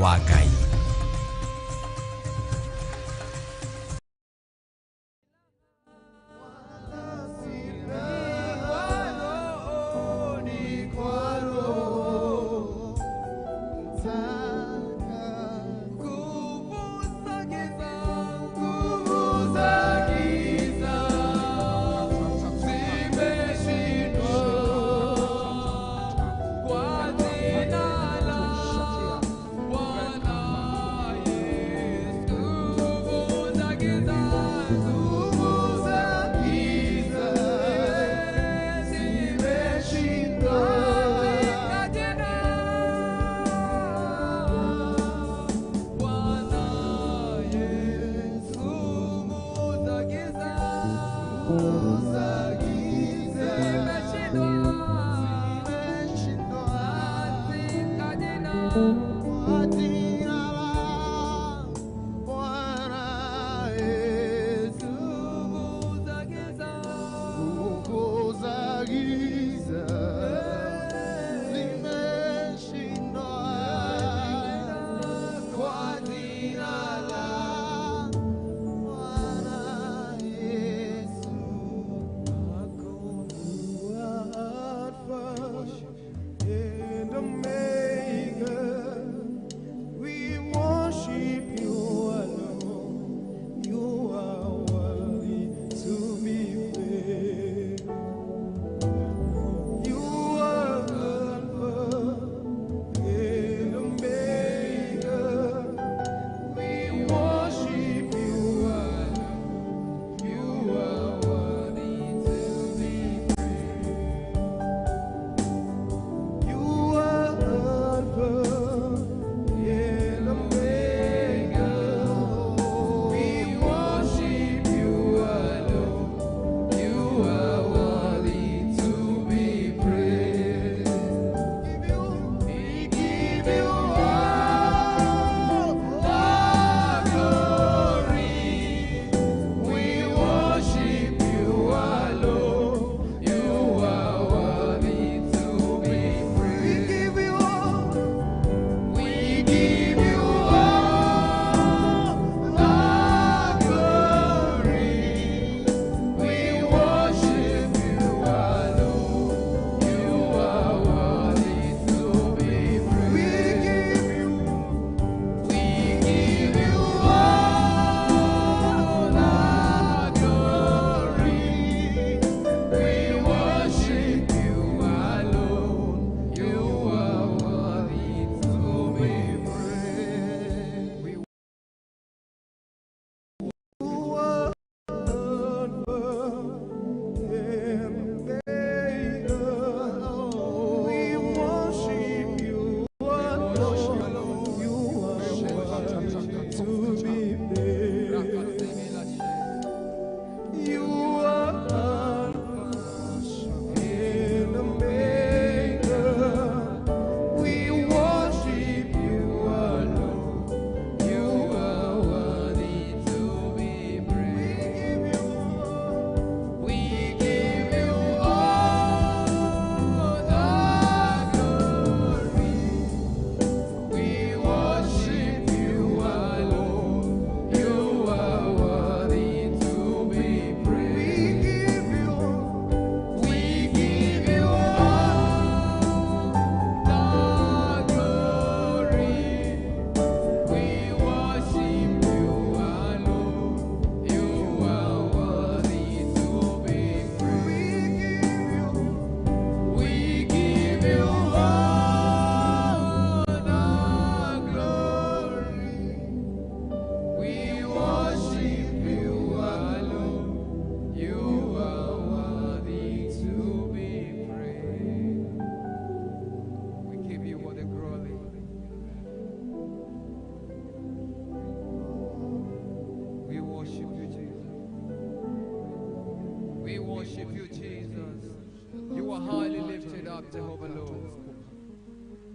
wa Ngai.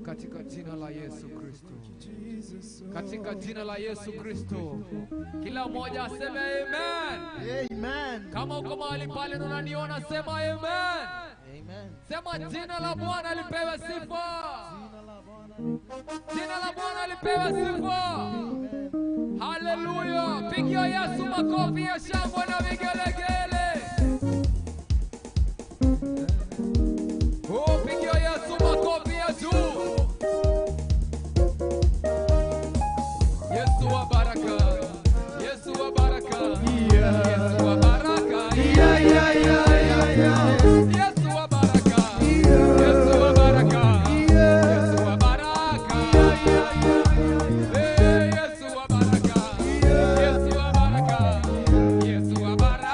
Katika jina la Yesu Kristo. Katika jina la Yesu Kristo. Kila mmoja aseme amen. Amen. Kama uko mahali pale unaniona sema amen. Amen. Sema jina la Bwana lipewe sifa. Jina la Bwana Jina la Bwana lipewe sifa. Haleluya. Pigia Yesu makofi ya shangwe na vigelegele. Oh, pigia Yesu makofi ya juu. Yesu wa baraka. Yesu wa baraka. Yesu wa baraka. Yesu wa baraka. Yesu wa baraka. Yesu wa baraka. Yesu wa baraka. Yesu wa baraka. Yesu wa baraka.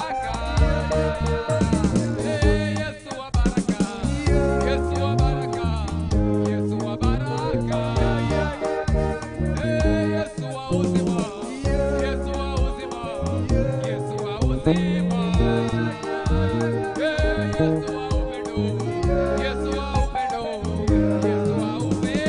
Yesu wa baraka. Yesu wa baraka. Yesu wa baraka. Yesu wa uzima. Yesu wa uzima. Yesu wa uzima. Yesu wa upendo. Yesu wa upendo. Yesu wa upendo.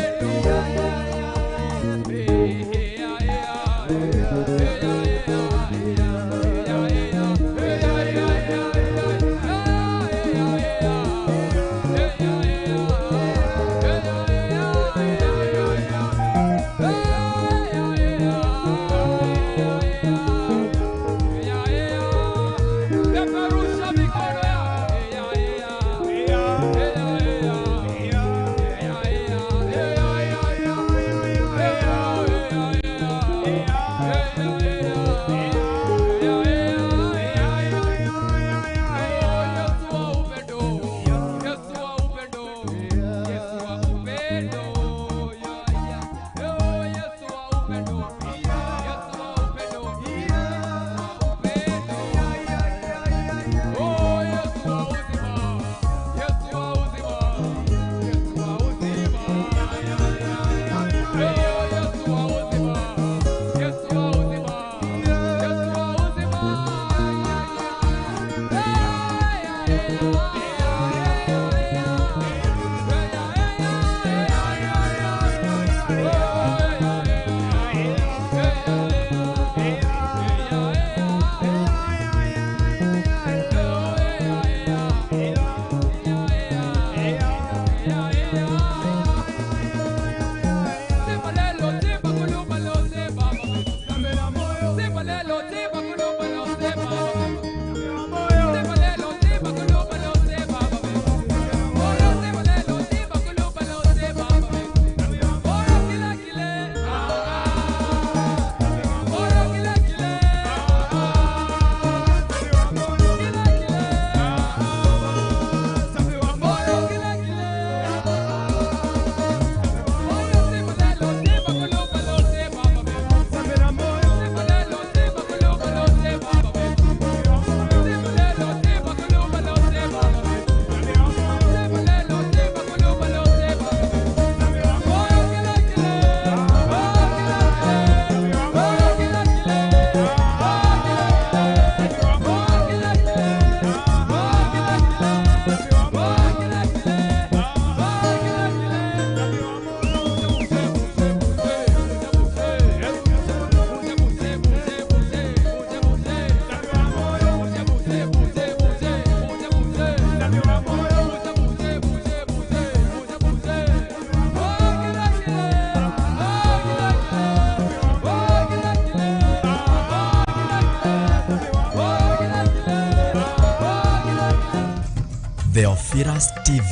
THEOPHILUS TV,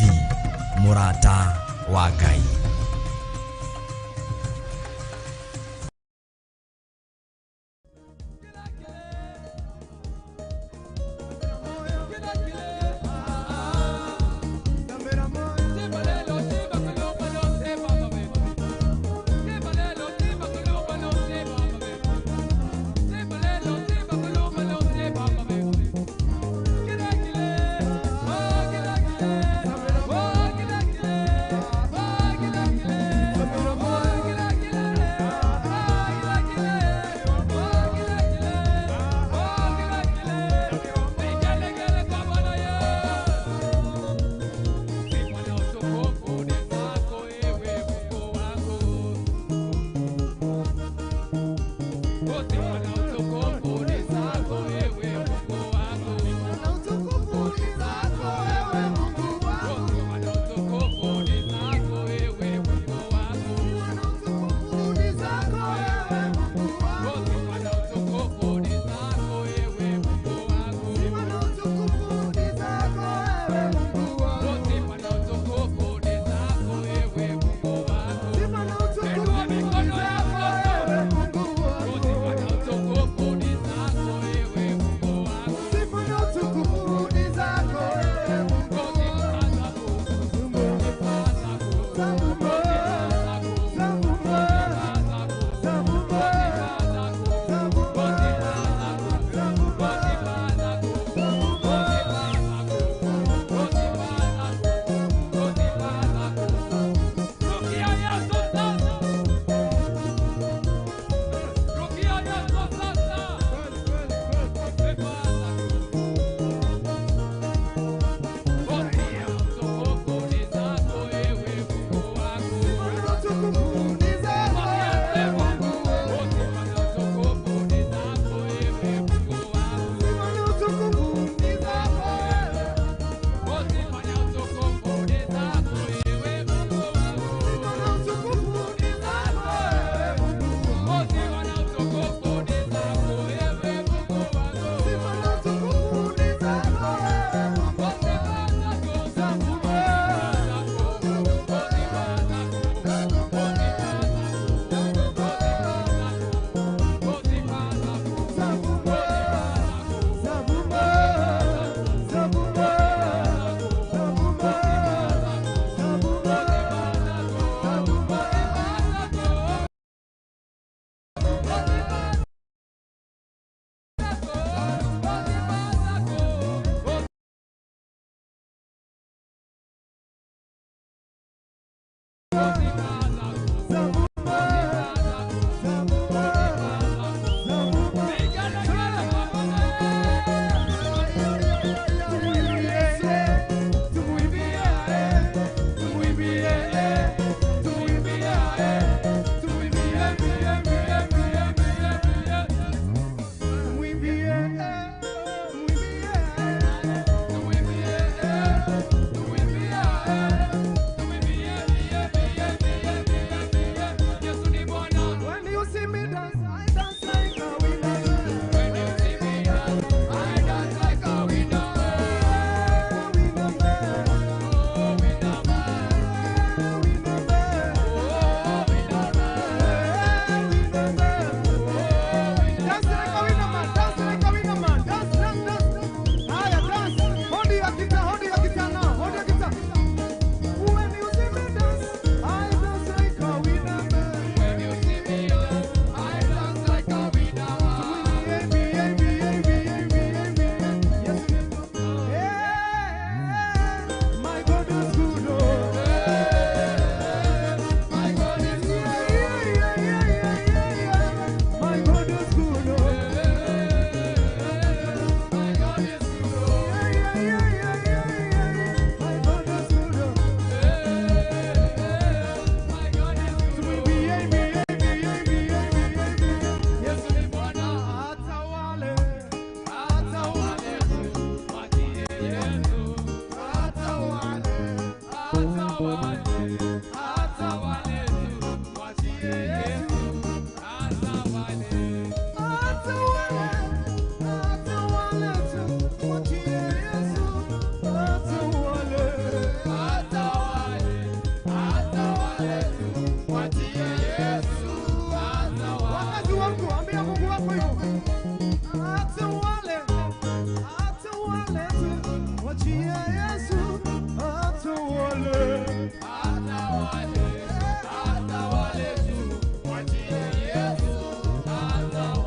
MURATA hwa-ini.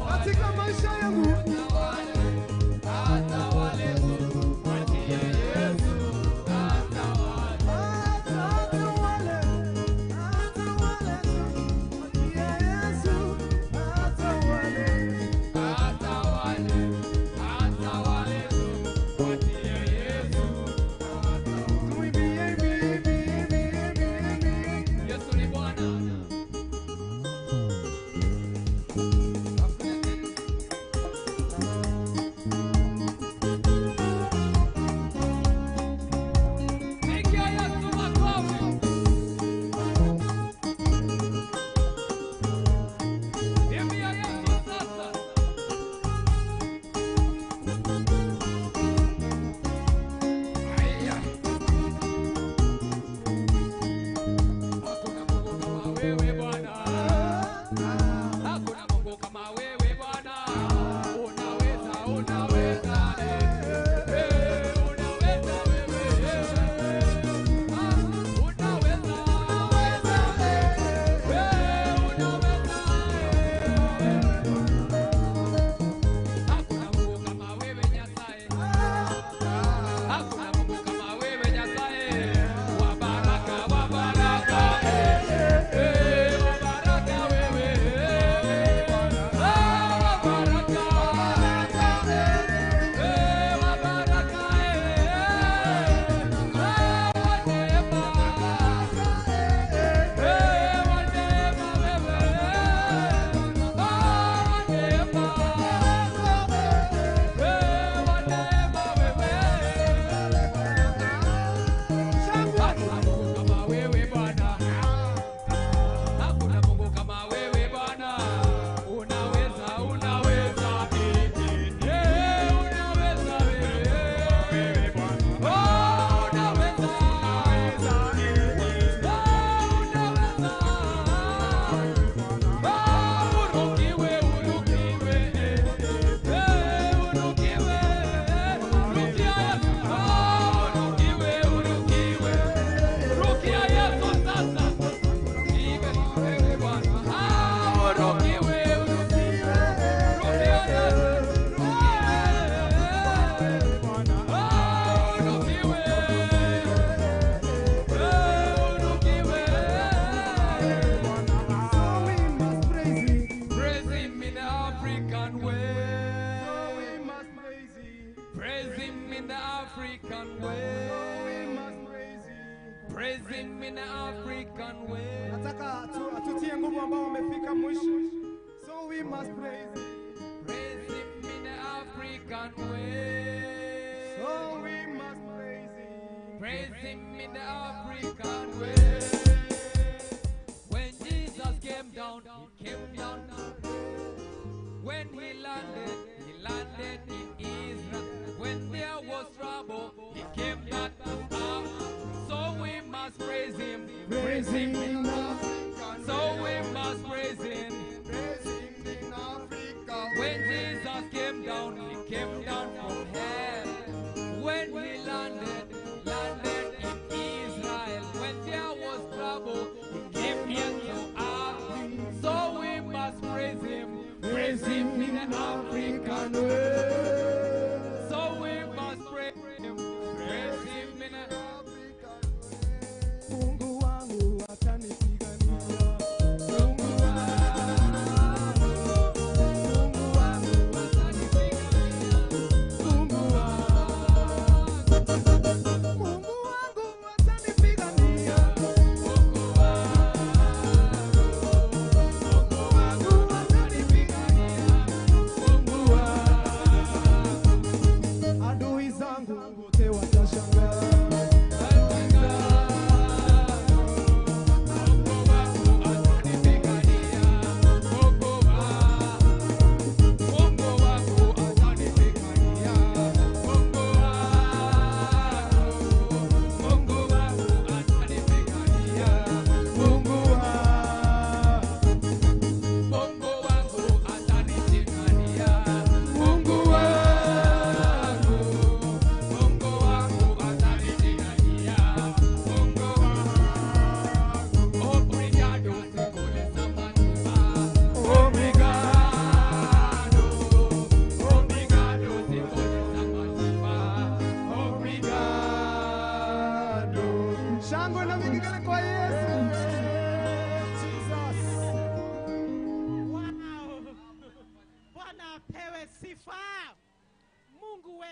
katika maisha yangu. Nataka tutie nguvu ambao wamefika mwisho. So we must praise him. Praise him in the African way. So we must praise him. Praise him in the African way. When Jesus came down, he came down. When he landed in Israel. When there was trouble, he came back to us. So we must praise him. Praise him in Africa. So we must praise him. Praise him in Africa. When Jesus came down from hell. When he landed in Israel. When there was trouble, he came here to us. So we must praise him. Praise him in the African way. So we must praise him. Praise him in the African way. Mungu wangu atanipigania. Mungu wangu atanipigania. Mungu wangu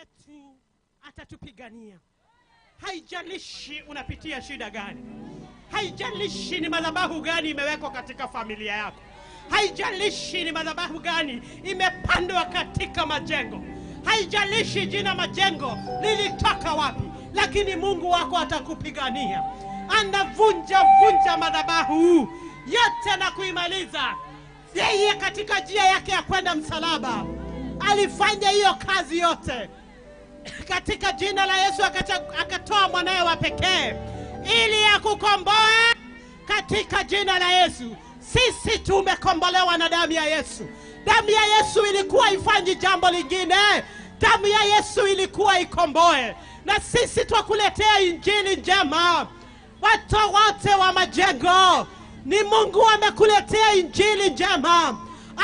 wetu atatupigania. Haijalishi unapitia shida gani. Haijalishi ni madhabahu gani imewekwa katika familia yako. Haijalishi ni madhabahu gani imepandwa katika majengo. Haijalishi jina majengo lilitoka wapi, lakini Mungu wako atakupigania. Anavunja madhabahu yote na kuimaliza. Yeye katika njia yake ya kwenda msalaba alifanya hiyo kazi yote. Katika jina la Yesu akatoa mwanae wa pekee ili akukomboe. Katika jina la Yesu sisi tumekombolewa na damu ya Yesu. Damu ya Yesu ilikuwa ifanyi jambo lingine. Damu ya Yesu ilikuwa ikomboe. Na sisi twakuletea injili njema. Watu wote wa majengo, ni Mungu amekuletea injili njema.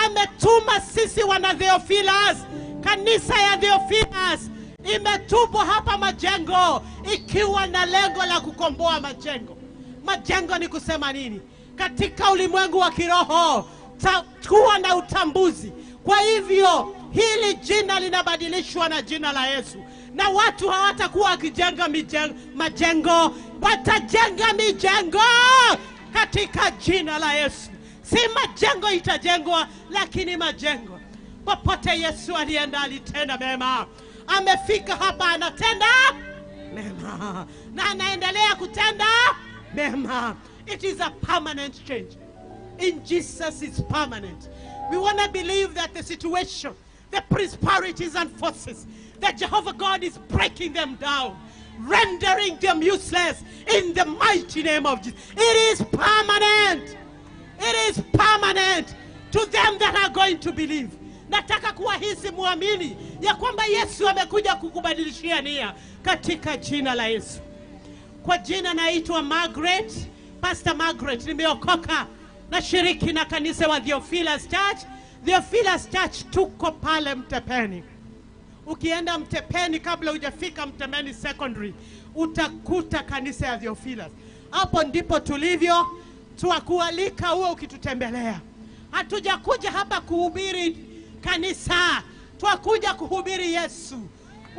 Ametuma sisi wana THEOPHILUS, kanisa ya THEOPHILUS imetupwa hapa majengo ikiwa na lengo la kukomboa majengo. Majengo ni kusema nini? Katika ulimwengu wa kiroho kuwa na utambuzi. Kwa hivyo hili jina linabadilishwa na jina la Yesu. Na watu hawatakuwa wakijenga majengo, watajenga mijengo katika jina la Yesu. Si majengo itajengwa, lakini majengo. Popote Yesu alienda alitenda mema. Amefika hapa anatenda mema. Na anaendelea kutenda mema. It is a permanent change. In Jesus is permanent. We want to believe that the situation, the principalities and forces, that Jehovah God is breaking them down, rendering them useless in the mighty name of Jesus. It is permanent. It is permanent to them that are going to believe. Nataka kuwahisi muamini ya kwamba Yesu amekuja kukubadilishia nia katika jina la Yesu. Kwa jina naitwa Margaret, Pastor Margaret. Nimeokoka na shiriki na kanisa wa THEOPHILUS Church. THEOPHILUS Church tuko pale Mtepeni. Ukienda Mtepeni kabla hujafika Mtepeni Secondary, utakuta kanisa ya THEOPHILUS. Hapo ndipo tulivyo. Tuwakualika uwe ukitutembelea. Hatujakuja hapa kuhubiri kanisa. Twakuja kuhubiri Yesu.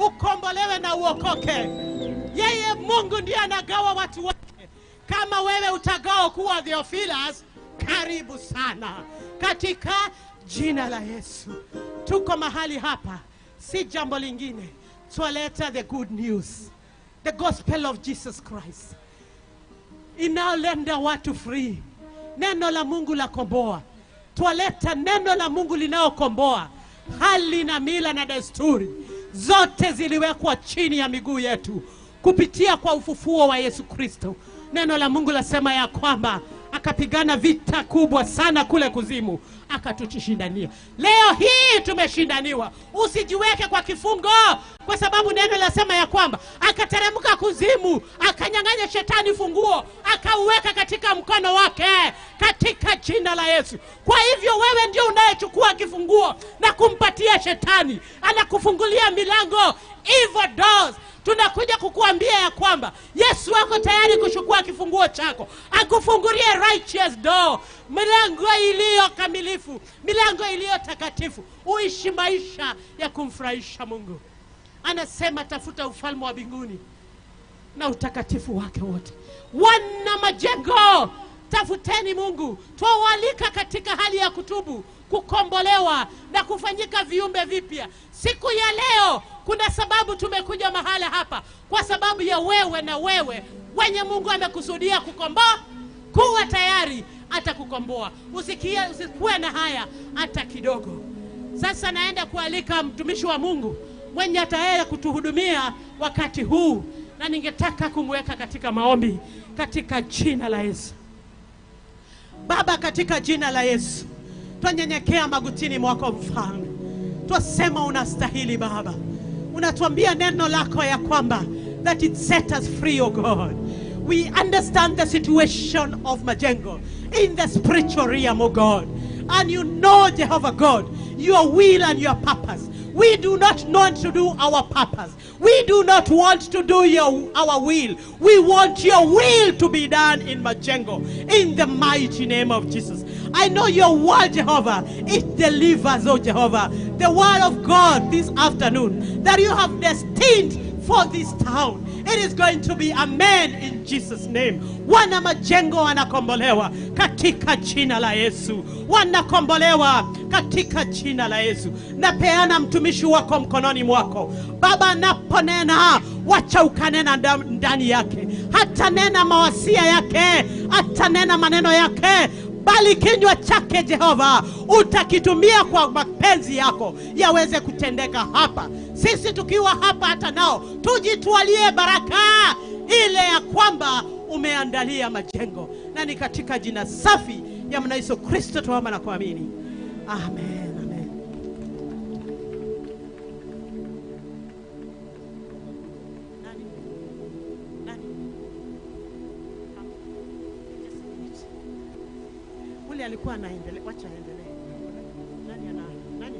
Ukombolewe na uokoke. Yeye Mungu ndiye anagawa watu wake. Kama wewe utagawa kuwa THEOPHILUS, karibu sana katika jina la Yesu. Tuko mahali hapa si jambo lingine. Tualeta the good news, the gospel of Jesus Christ, inaolenda watu free. Neno la Mungu la komboa. Tualeta neno la Mungu linaokomboa. Hali na mila na desturi zote ziliwekwa chini ya miguu yetu kupitia kwa ufufuo wa Yesu Kristo. Neno la Mungu lasema ya kwamba akapigana vita kubwa sana kule kuzimu, akatushindania. Leo hii tumeshindaniwa. Usijiweke kwa kifungo, kwa sababu neno lasema ya kwamba akateremka kuzimu, akanyang'anya shetani funguo, akauweka katika mkono wake katika jina la Yesu. Kwa hivyo wewe ndio unayechukua kifunguo na kumpatia shetani. Anakufungulia milango, evil doors. Tunakuja kukuambia ya kwamba Yesu wako tayari kuchukua kifunguo chako, akufungulie righteous door, milango iliyo kamilifu, milango iliyo takatifu, uishi maisha ya kumfurahisha Mungu. Anasema tafuta ufalme wa mbinguni na utakatifu wake wote. Wana majengo, tafuteni Mungu. Tuwalika katika hali ya kutubu, kukombolewa na kufanyika viumbe vipya. Siku ya leo kuna sababu tumekuja mahala hapa, kwa sababu ya wewe na wewe wenye Mungu amekusudia kukomboa. Kuwa tayari atakukomboa. Usikuwe na haya hata kidogo. Sasa naenda kualika mtumishi wa Mungu mwenye ataenda kutuhudumia wakati huu, na ningetaka kumweka katika maombi katika jina la Yesu. Baba, katika jina la Yesu tunyenyekea magotini mwako Mfalme. Twasema unastahili Baba. Unatuambia neno lako ya kwamba that it set us free, oh God. We understand the situation of Majengo in the spiritual realm, oh God. And you know, Jehovah God, your will and your purpose. We do not want to do our purpose. We do not want to do our will. We want your will to be done in Majengo, in the mighty name of Jesus. I know your word, Jehovah, it delivers, oh Jehovah. the word of God this afternoon that you have destined for this town. It is going to be amen in Jesus name. Wana majengo wanakombolewa katika jina la Yesu. Wanakombolewa katika jina la Yesu. Napeana mtumishi wako mkononi mwako. Baba, naponena, wacha ukanena ndani yake. Hata nena mawasia yake, hata nena maneno yake, bali kinywa chake Jehova utakitumia kwa mapenzi yako yaweze kutendeka hapa. Sisi tukiwa hapa hata nao tujitwalie baraka ile ya kwamba umeandalia majengo. Na ni katika jina safi ya Bwana Yesu Kristo tuomba na kuamini. Amen. Amen. Ule alikuwa anaendelea, wacha aendelee. Nani?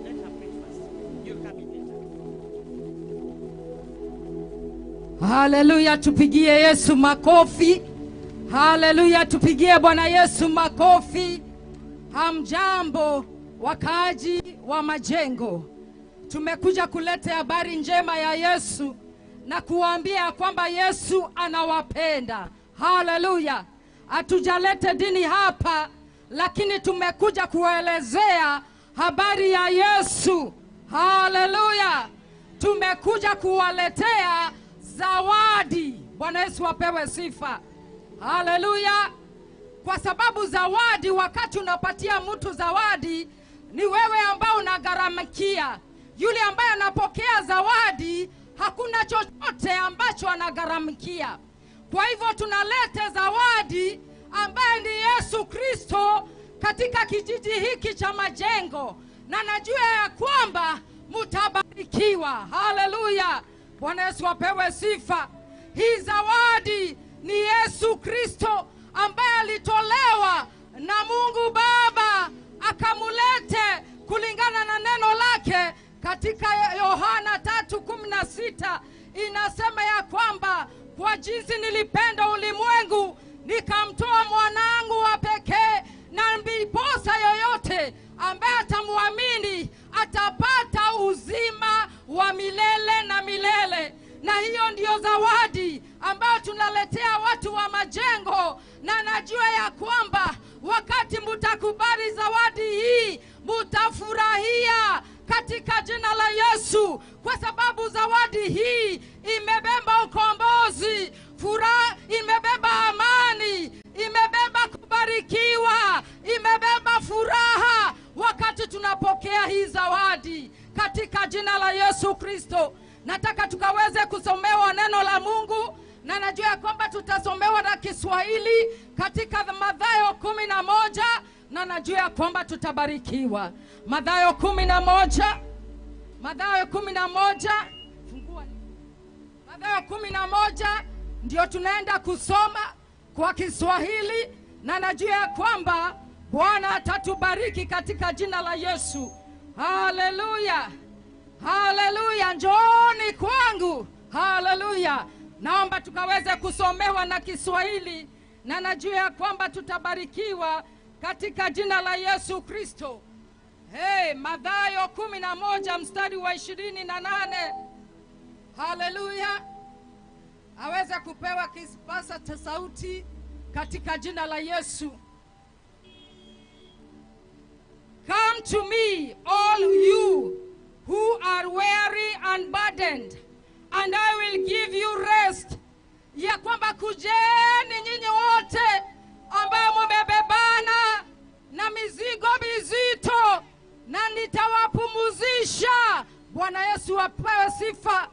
Let her pray first. You'll come in later. Haleluya, tupigie Yesu makofi. Haleluya, tupigie Bwana Yesu makofi. Hamjambo wakaaji wa majengo. Tumekuja kuleta habari njema ya Yesu na kuambia kwamba Yesu anawapenda. Haleluya. Hatujaleta dini hapa, lakini tumekuja kuelezea habari ya Yesu. Haleluya. Tumekuja kuwaletea zawadi. Bwana Yesu apewe sifa. Haleluya. Kwa sababu zawadi, wakati unapatia mtu zawadi, ni wewe ambao unagharamikia. Yule ambaye anapokea zawadi, hakuna chochote ambacho anagharamikia. Kwa hivyo tunaleta zawadi ambaye ni Yesu Kristo katika kijiji hiki cha majengo. Na najua ya kwamba mutabarikiwa. Haleluya. Bwana Yesu apewe sifa. Hii zawadi ni Yesu Kristo ambaye alitolewa na Mungu Baba akamulete kulingana na neno lake katika Yohana 3:16. Inasema ya kwamba kwa jinsi nilipenda ulimwengu nikamtoa mwanangu wa pekee, na ndiposa yoyote ambaye atamwamini atapata uzima wa milele na milele. Na hiyo ndiyo zawadi ambayo tunaletea watu wa majengo. Na najua ya kwamba wakati mutakubali zawadi hii, mutafurahia katika jina la Yesu, kwa sababu zawadi hii imebeba ukombozi, furaha, imebeba amani, imebeba kubarikiwa, imebeba furaha wakati tunapokea hii zawadi katika jina la Yesu Kristo. Nataka tukaweze kusomewa neno la Mungu, na najua kwamba tutasomewa na Kiswahili katika Mathayo 11, na najua kwamba tutabarikiwa. Mathayo 11, fungua. Mathayo 11 ndio tunaenda kusoma kwa Kiswahili, na najua kwamba Bwana atatubariki katika jina la Yesu. Haleluya. Haleluya, njooni kwangu. Haleluya. Naomba tukaweze kusomewa na Kiswahili, na najua kwamba tutabarikiwa katika jina la Yesu Kristo. Mathayo 11 mstari wa 28. Haleluya. Aweze kupewa kipaza cha sauti katika jina la Yesu. Come to me, all you who are weary and burdened, and I will give you rest. Ya kwamba kujeni nyinyi wote ambao mmebebana na mizigo mizito, na nitawapumzisha. Bwana Yesu apewe sifa.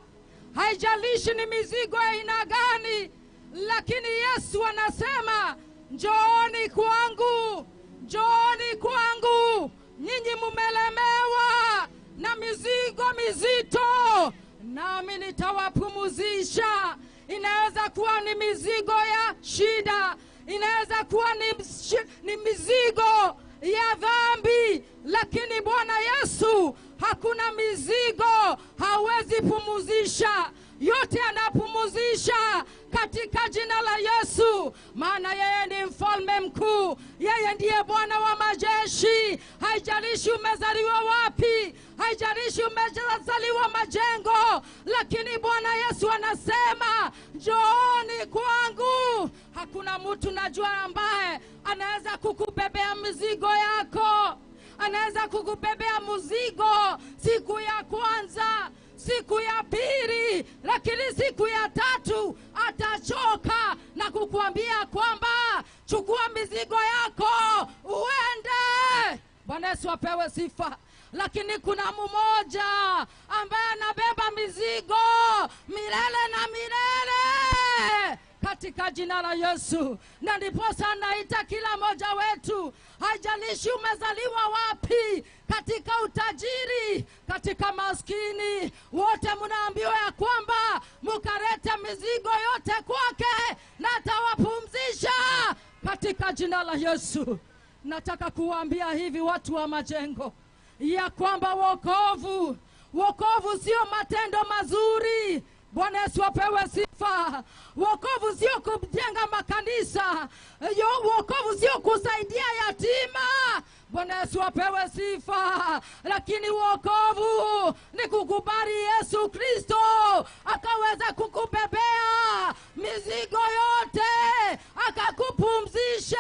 Haijalishi ni mizigo aina gani, lakini Yesu anasema njooni kwangu, njooni kwangu nyinyi mmelemewa na mizigo mizito, nami nitawapumzisha. Inaweza kuwa ni mizigo ya shida, inaweza kuwa ni mizigo ya dhambi, lakini Bwana Yesu hakuna mizigo hawezi pumuzisha. Yote anapumuzisha katika jina la Yesu, maana yeye ni mfalme mkuu, yeye ndiye Bwana wa majeshi. Haijalishi umezaliwa wapi, haijalishi umezaliwa Majengo, lakini Bwana Yesu anasema njooni kwangu. Hakuna mtu najua ambaye anaweza kukubebea mizigo yako. Anaweza kukubebea mzigo siku ya kwanza, siku ya pili, lakini siku ya tatu atachoka na kukuambia kwamba chukua mizigo yako uende. Bwana Yesu apewe sifa. Lakini kuna mmoja ambaye anabeba mizigo milele na milele katika jina la Yesu. Na ndiposa naita kila mmoja wetu, haijalishi umezaliwa wapi, katika utajiri, katika maskini, wote mnaambiwa ya kwamba mkarete mizigo yote kwake na atawapumzisha katika jina la Yesu. Nataka kuambia hivi watu wa Majengo ya kwamba wokovu sio matendo mazuri. Bwana Yesu apewe sifa. Wokovu sio kujenga makanisa. Wokovu sio kusaidia yatima. Bwana Yesu apewe sifa. Lakini wokovu ni kukubali Yesu Kristo akaweza kukubebea mizigo yote, akakupumzishe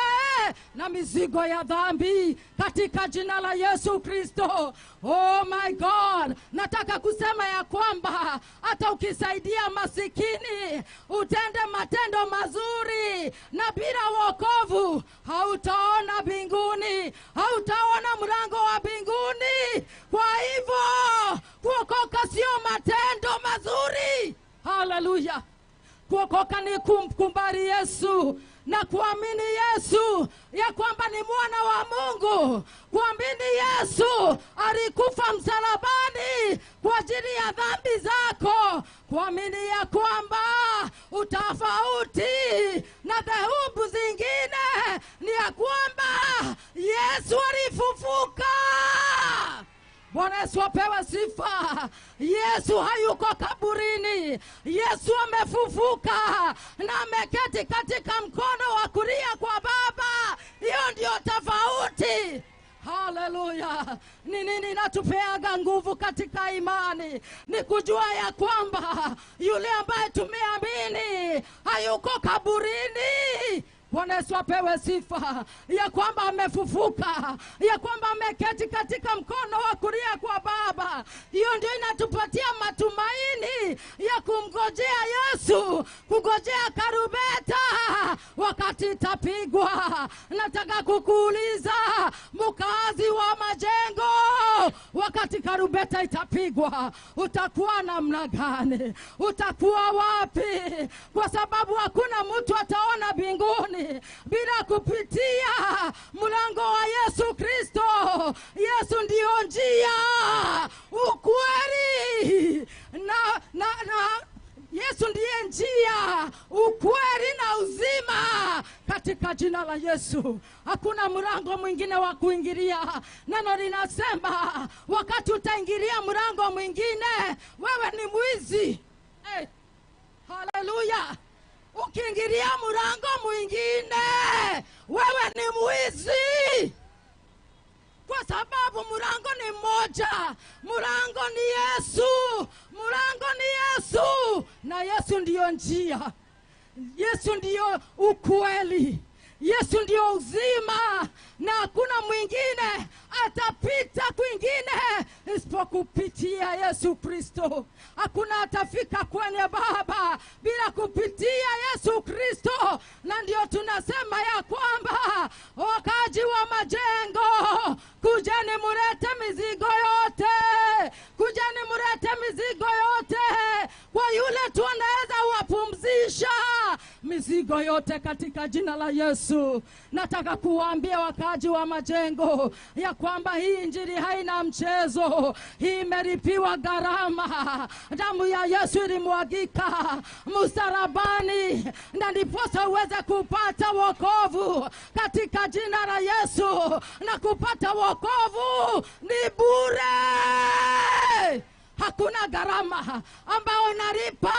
na mizigo ya dhambi katika jina la Yesu Kristo. Oh my God, nataka kusema ya kwamba hata ukisaidia masikini, utende matendo mazuri, na bila wokovu hautaona mbinguni, hautaona mlango wa mbinguni. Kwa hivyo kuokoka sio matendo mazuri. Haleluya. Kuokoka ni kumkubali Yesu na kuamini Yesu ya kwamba ni mwana wa Mungu. Kuamini Yesu alikufa msalabani kwa ajili ya dhambi zako. Kuamini ya kwamba utafauti na dhehebu zingine ni ya kwamba Yesu alifufuka. Bwana Yesu apewe sifa. Yesu hayuko kaburini. Yesu amefufuka na ameketi katika mkono wa kulia kwa Baba. Hiyo ndio tofauti. Haleluya. Ni nini natupeaga nguvu katika imani? Ni kujua ya kwamba yule ambaye tumeamini hayuko kaburini. Bwana Yesu apewe sifa ya kwamba amefufuka, ya kwamba ameketi katika mkono wa kulia kwa Baba. Hiyo ndio inatupatia matumaini ya kumgojea Yesu, kungojea karubeta wakati itapigwa. Nataka kukuuliza mkazi wa Majengo, wakati karubeta itapigwa, utakuwa namna gani? Utakuwa wapi? Kwa sababu hakuna mtu ataona mbinguni bila kupitia mlango wa Yesu Kristo. Yesu ndio njia, ukweli na Yesu ndiye njia, ukweli na uzima katika jina la Yesu. Hakuna mlango mwingine wa kuingilia. Neno linasema wakati utaingilia mlango mwingine, wewe ni mwizi. Hey. Haleluya. Ukiingilia mlango mwingine, wewe ni mwizi. Kwa sababu mlango ni mmoja. Mlango ni Yesu. Mlango ni Yesu. Na Yesu ndiyo njia. Yesu ndiyo ukweli. Yesu ndiyo uzima. Na hakuna mwingine atapita kwingine isipokupitia Yesu Kristo. Hakuna atafika kwenye Baba bila kupitia Yesu Kristo. Na ndio tunasema ya kwamba wakaji wa Majengo, kujeni murete mizigo yote. Kujeni murete mizigo yote. Kwa yule tu anaweza wapumzisha mizigo yote katika jina la Yesu. Nataka kuambia wakaji wa Majengo ya kwamba hii injili haina mchezo. Hii imelipiwa gharama. Damu ya Yesu ilimwagika msalabani, na ndiposa uweze kupata wokovu katika jina la Yesu. Na kupata wokovu ni bure. hakuna gharama ambao unalipa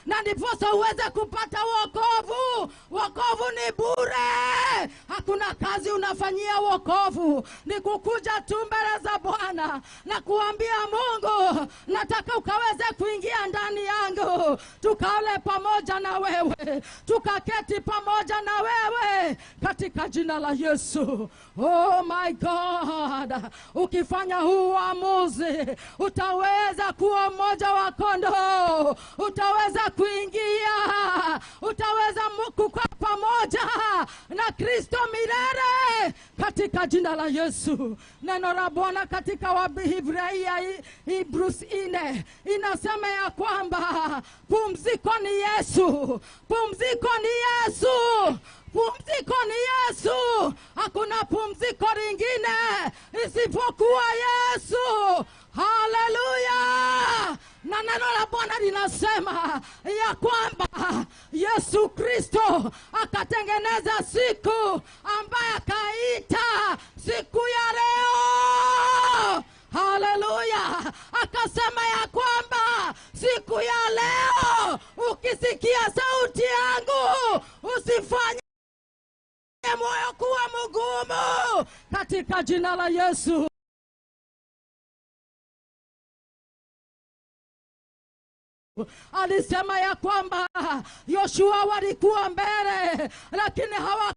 na ndiposa uweze kupata wokovu. Wokovu ni bure. Hakuna kazi unafanyia wokovu, ni kukuja tu mbele za Bwana na kuambia Mungu, nataka ukaweze kuingia ndani yangu, tukale pamoja na wewe, tukaketi pamoja na wewe katika jina la Yesu. Oh my God, ukifanya huu uamuzi utaweza kuwa mmoja wa kondoo, utaweza kuingia, utaweza kukaa pamoja na Kristo milele katika jina la Yesu. Neno la Bwana katika Hebrews 4 inasema ya kwamba pumziko ni Yesu, pumziko ni Yesu, pumziko ni Yesu. Hakuna pumziko lingine isipokuwa Yesu. Haleluya! Na neno la Bwana linasema ya kwamba Yesu Kristo akatengeneza siku ambaye akaita siku ya leo. Haleluya! Akasema ya kwamba siku ya leo ukisikia sauti yangu usifanye moyo kuwa mgumu katika jina la Yesu. Alisema ya kwamba Yoshua walikuwa mbele lakini hawakuweza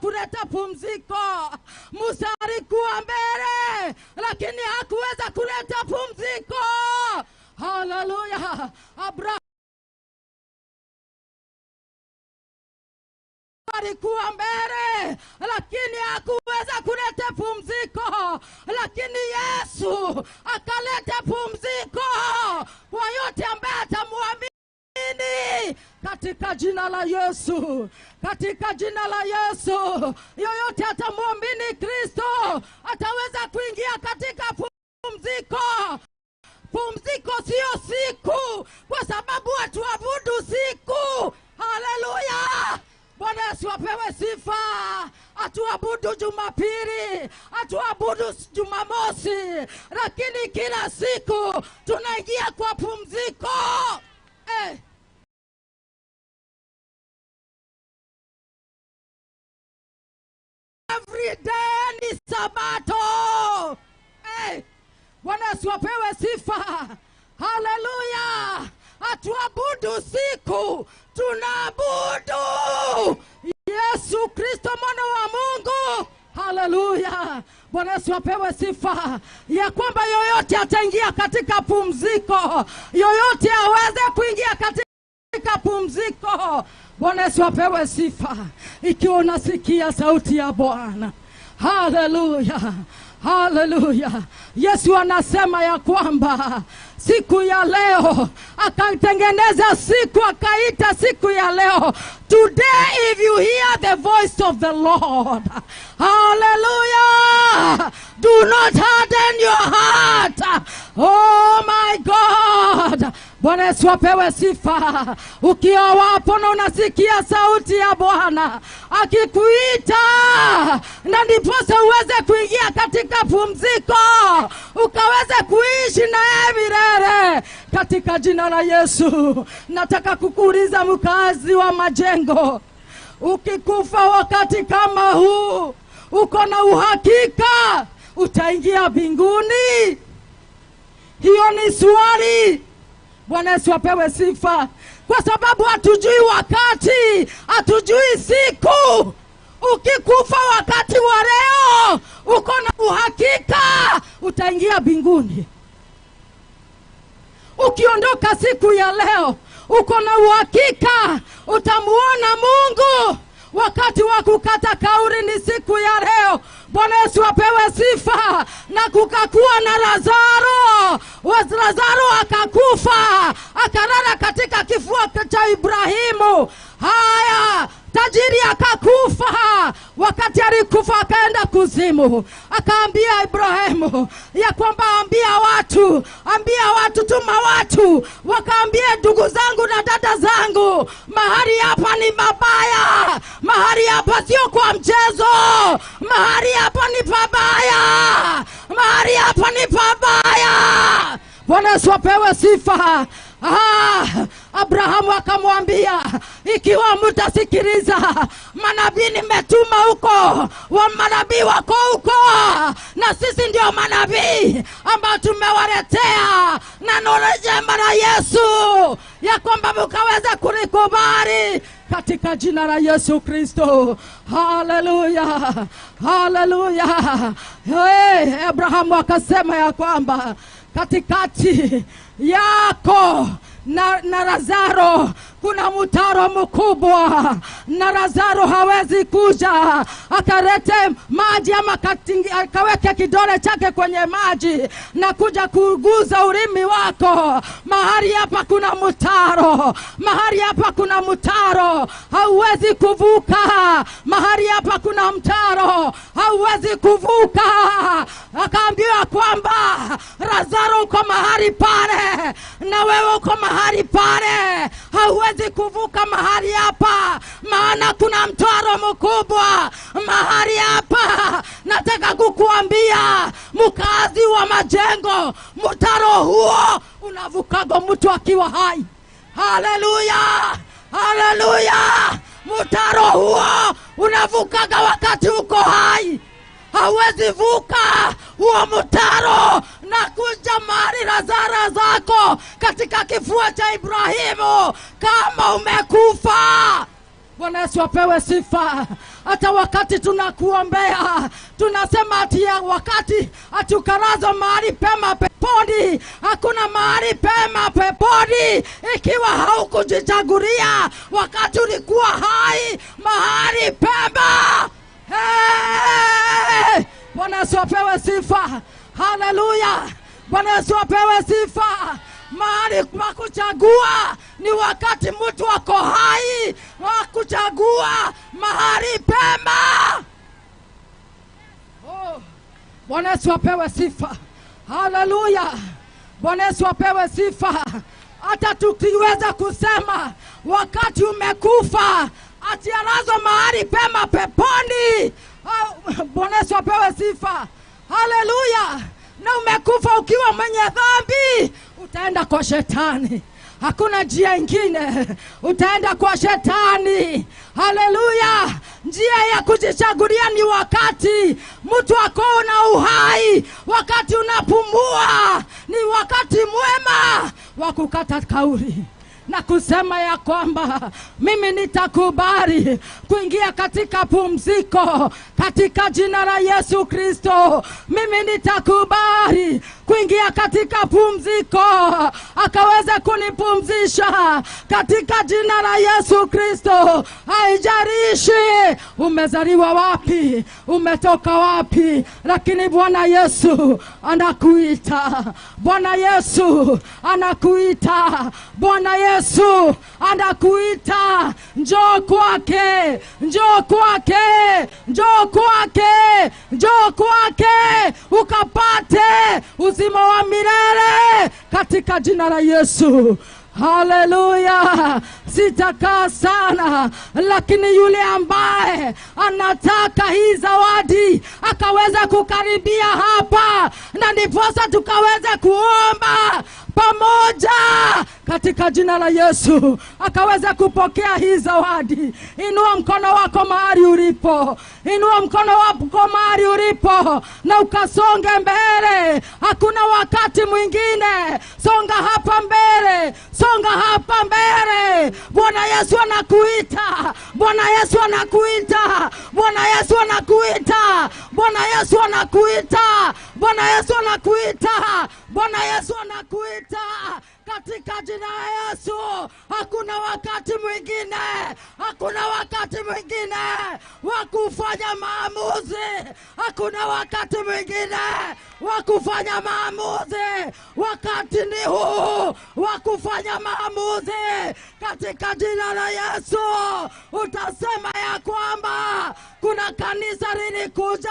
kuleta pumziko. Musa alikuwa mbele lakini hakuweza kuleta pumziko. Haleluya! Abraham alikuwa mbele lakini hakuweza kuleta pumziko, lakini Yesu akaleta pumziko kwa yote ambaye atamwamini katika jina la Yesu. Katika jina la Yesu, yoyote atamwamini Kristo ataweza kuingia katika pumziko. Pumziko sio siku, kwa sababu hatuabudu siku. Haleluya! Bwana Yesu apewe sifa. Atuabudu Jumapili, atuabudu Jumamosi, lakini kila siku tunaingia kwa pumziko. Every day ni Sabato. Bwana Yesu apewe sifa. Haleluya! Atuabudu siku, tunaabudu Yesu Kristo mwana wa Mungu. Haleluya! Bwana Yesu apewe sifa ya kwamba yoyote ataingia katika pumziko, yoyote aweze kuingia katika pumziko. Bwana Yesu apewe sifa. Ikiwa unasikia sauti ya Bwana, haleluya, haleluya. Yesu anasema ya kwamba siku ya leo akatengeneza siku, akaita siku ya leo. Today if you hear the voice of the Lord, hallelujah, do not harden your heart. Oh my God. Bwana Yesu apewe sifa. Ukiwa wapo na unasikia sauti ya Bwana akikuita, na ndiposa uweze kuingia katika pumziko, ukaweze kuishi na yeye milele katika jina la Yesu. Nataka kukuuliza mkazi wa Majengo, ukikufa wakati kama huu, uko na uhakika utaingia mbinguni? Hiyo ni swali. Bwana Yesu apewe sifa. Kwa sababu hatujui wakati, hatujui siku. Ukikufa wakati wa leo, uko na uhakika utaingia mbinguni. Ukiondoka siku ya leo, uko na uhakika utamuona Mungu. Wakati wa kukata kauri ni siku ya leo. Bwana Yesu apewe sifa. Na kukakuwa na Lazaro. Lazaro akakufa, akalala katika kifua cha Ibrahimu. Haya, tajiri akakufa. Wakati alikufa akaenda kuzimu, akaambia Ibrahimu ya kwamba ambia watu, tuma watu wakaambia ndugu zangu na dada zangu, mahali hapa ni mabaya, mahali hapa sio kwa mchezo, mahali hapa ni pabaya. hapa ni pabaya. Bwana Yesu apewe sifa. Abrahamu akamwambia, ikiwa mtasikiliza manabii nimetuma huko, wa manabii wako huko, na sisi ndio manabii ambao tumewaletea na neno jema la Yesu, ya kwamba mkaweza kulikubali katika jina la Yesu Kristo. Haleluya, haleluya. Abrahamu akasema ya kwamba katikati yako na Lazaro kuna mtaro mkubwa, na Lazaro hawezi kuja akarete maji ama akaweke kidole chake kwenye maji na kuja kuguza ulimi wako. Mahali hapa kuna mtaro, mahali hapa kuna mtaro, hauwezi kuvuka. Mahali hapa kuna mtaro, hauwezi kuvuka. Akaambiwa kwamba Lazaro uko mahali pale, na wewe uko mahali pale, hauwezi kuvuka mahali hapa, maana kuna mtaro mkubwa mahali hapa. Nataka kukuambia mkazi wa Majengo, mtaro huo unavukaga mtu akiwa hai. Haleluya, haleluya. Mtaro huo unavukaga wakati uko hai. Hawezi vuka huo mtaro na kuja mahali Lazaro zako katika kifua cha Ibrahimu kama umekufa. Bwana Yesu apewe sifa. Hata wakati tunakuombea, tunasema ati wakati atukarazo mahali pema peponi, hakuna mahali pema peponi ikiwa haukujichagulia wakati ulikuwa hai mahali pema. Bwana Yesu apewe sifa. Haleluya. Bwana Yesu apewe sifa. Mahali pa kuchagua ni wakati mtu wako hai, wa kuchagua mahali pema. Bwana Yesu apewe sifa. Haleluya. Bwana Yesu apewe sifa. Hata tukiweza kusema wakati umekufa ati alazwa mahali pema peponi. Bwana Yesu apewe sifa. Haleluya. Na umekufa ukiwa mwenye dhambi, utaenda kwa shetani. Hakuna njia ingine, utaenda kwa shetani. Haleluya. Njia ya kujichagulia ni wakati mtu ako na uhai, wakati unapumua, ni wakati mwema wa kukata kauli na kusema ya kwamba mimi nitakubali kuingia katika pumziko katika jina la Yesu Kristo. Mimi nitakubali kuingia katika pumziko, akaweza kunipumzisha katika jina la Yesu Kristo. Haijalishi umezaliwa wapi, umetoka wapi, lakini Bwana Yesu anakuita. Bwana Yesu anakuita. Bwana Yesu anakuita. Njoo kwake, njoo kwake, njoo kwake, njoo kwake ukapate uzima wa milele katika jina la Yesu. Haleluya. Sitakaa sana, lakini yule ambaye anataka hii zawadi akaweza kukaribia hapa, na ndiposa tukaweza kuomba pamoja katika jina la Yesu, akaweza kupokea hii zawadi. Inua mkono wako mahali ulipo, inua mkono wako mahali ulipo na ukasonge mbele. Hakuna wakati mwingine, songa hapa mbele, songa hapa mbele. Bwana Yesu anakuita, Bwana Yesu anakuita, Bwana Yesu anakuita, Bwana Yesu anakuita, Bwana Yesu anakuita, Bwana Yesu anakuita katika jina la Yesu. Hakuna wakati mwingine, hakuna wakati mwingine wa kufanya maamuzi, hakuna wakati mwingine wa kufanya maamuzi. Wakati ni huu wa kufanya maamuzi katika jina la Yesu. Utasema ya kwamba kuna kanisa lilikuja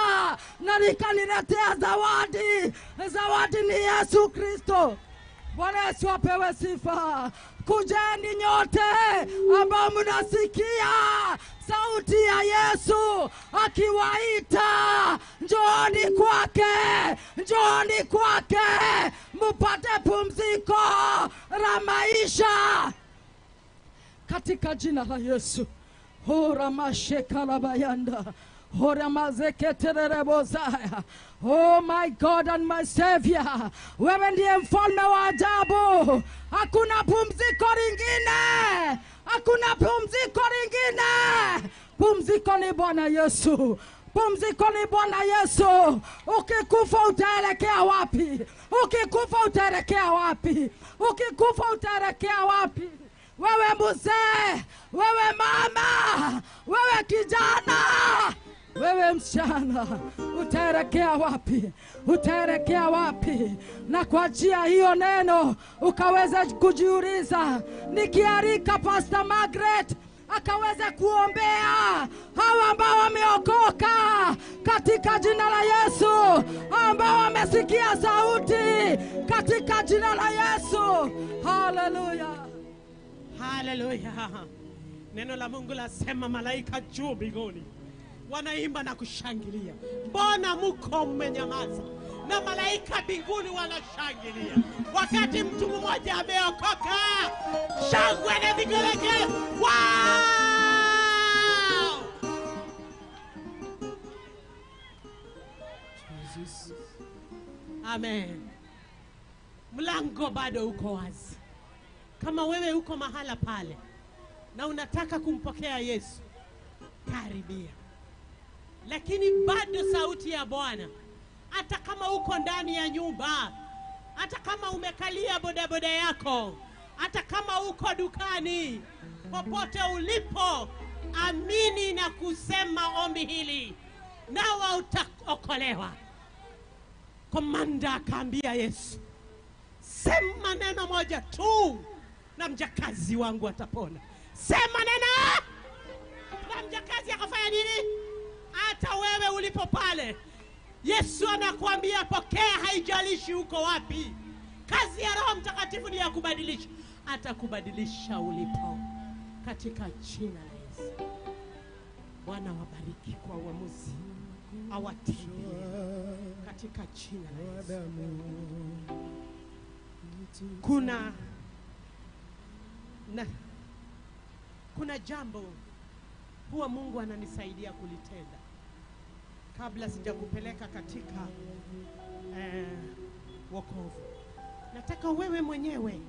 na likaniletea zawadi. Zawadi ni Yesu Kristo. Bwana Yesu apewe sifa. Kujeni nyote ambao mnasikia sauti sauti ya Yesu akiwaita, njooni kwake, njooni kwake, mupate pumziko la maisha katika jina la Yesu. Hora mashekala bayanda, hora mazeketerebozaya. Oh my God and my Savior, wewe ndiye mfalme wa ajabu. Hakuna pumziko lingine, hakuna pumziko lingine. Pumziko ni Bwana Yesu. Pumziko ni Bwana Yesu. Ukikufa utaelekea wapi? Ukikufa utaelekea wapi? Ukikufa utaelekea wapi? Wewe mzee, wewe mama, wewe kijana, wewe msichana, utaelekea wapi? Utaelekea wapi? Na kwa njia hiyo neno ukaweza kujiuliza, nikiarika Pastor Margaret akaweza kuombea hawa ambao wameokoka katika jina la Yesu, ambao wamesikia sauti katika jina la Yesu. Hallelujah. Haleluya. Neno la Mungu lasema malaika juu mbinguni wanaimba na kushangilia. Mbona mko mmenyamaza? Na malaika mbinguni wanashangilia wakati mtu mmoja ameokoka. Shangwe na vigelegele. Wow! Jesus. Amen. Mlango bado uko wazi. Kama wewe uko mahala pale na unataka kumpokea Yesu, karibia. Lakini bado sauti ya Bwana, hata kama uko ndani ya nyumba, hata kama umekalia bodaboda yako, hata kama uko dukani, popote ulipo, amini na kusema ombi hili, nawe utaokolewa. Komanda akaambia Yesu, sema neno moja tu na mjakazi wangu atapona. Sema neno na mjakazi akafanya nini? Hata wewe ulipo pale, Yesu anakuambia pokea, haijalishi uko wapi. Kazi ya Roho Mtakatifu ni ya kubadilisha. Atakubadilisha ulipo katika jina la Yesu. Bwana wabariki kwa uamuzi, awatie katika jina la Yesu. Kuna jambo huwa Mungu ananisaidia kulitenda kabla sijakupeleka katika wokovu. Nataka wewe mwenyewe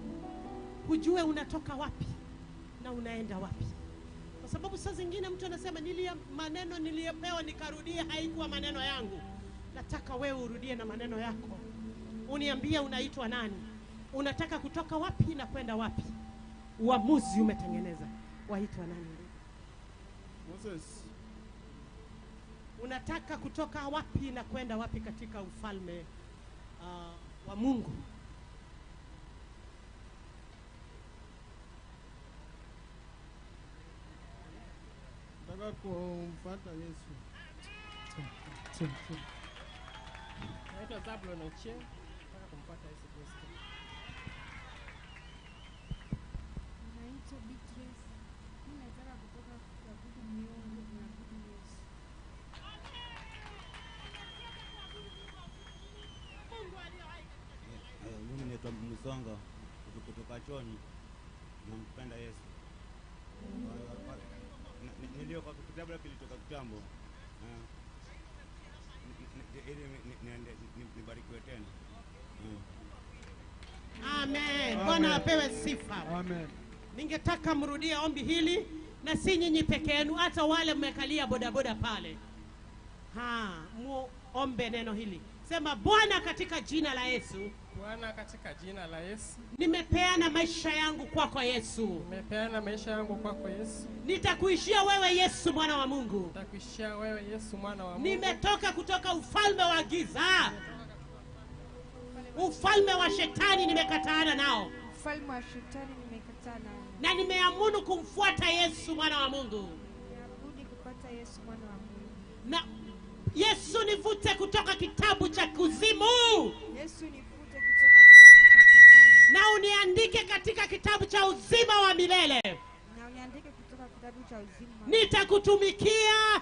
ujue unatoka wapi na unaenda wapi. Kwa sababu saa zingine mtu anasema maneno niliyopewa nikarudia, haikuwa maneno yangu. Nataka wewe urudie na maneno yako. Uniambie unaitwa nani? Unataka kutoka wapi na kwenda wapi? Uamuzi umetengeneza. Waitwa nani? Moses. Unataka kutoka wapi na kwenda wapi katika ufalme wa Mungu? Nataka kumfuata Yesu. Naitwa Zablo na Uche, nataka kumfuata Yesu Kristo. Naitwa Beatrice. Mimi nataka kutoka kuabudu miungu na kuabudu Yesu. Mimi naitwa Msonga kutoka Choni, nampenda Yesu. Nilio kwa kitabu kilitoka kitambo. Ili nibarikiwe tena. Amen. Bwana apewe sifa. Amen. Ningetaka mrudie ombi hili, na si nyinyi peke yenu, hata wale mmekalia bodaboda pale. Muombe neno hili. Sema, Bwana katika jina la Yesu. Bwana katika jina la Yesu. Nimepeana maisha yangu kwako Yesu. Nimepeana maisha yangu kwako Yesu. Nitakuishia wewe Yesu mwana wa Mungu. Nitakuishia wewe Yesu mwana wa Mungu. Nimetoka kutoka ufalme wa giza. Ufalme wa shetani nimekataana nao. Ufalme wa shetani nimekataa nao. Na nimeamuru kumfuata Yesu mwana wa Mungu. Nimeamuru kupata Yesu mwana wa Mungu. Na Yesu nivute kutoka kitabu cha kuzimu. Yesu nivute kutoka kitabu cha kuzimu. Na uniandike katika kitabu cha uzima wa milele. Na uniandike kutoka kitabu kitabu cha uzima. Nitakutumikia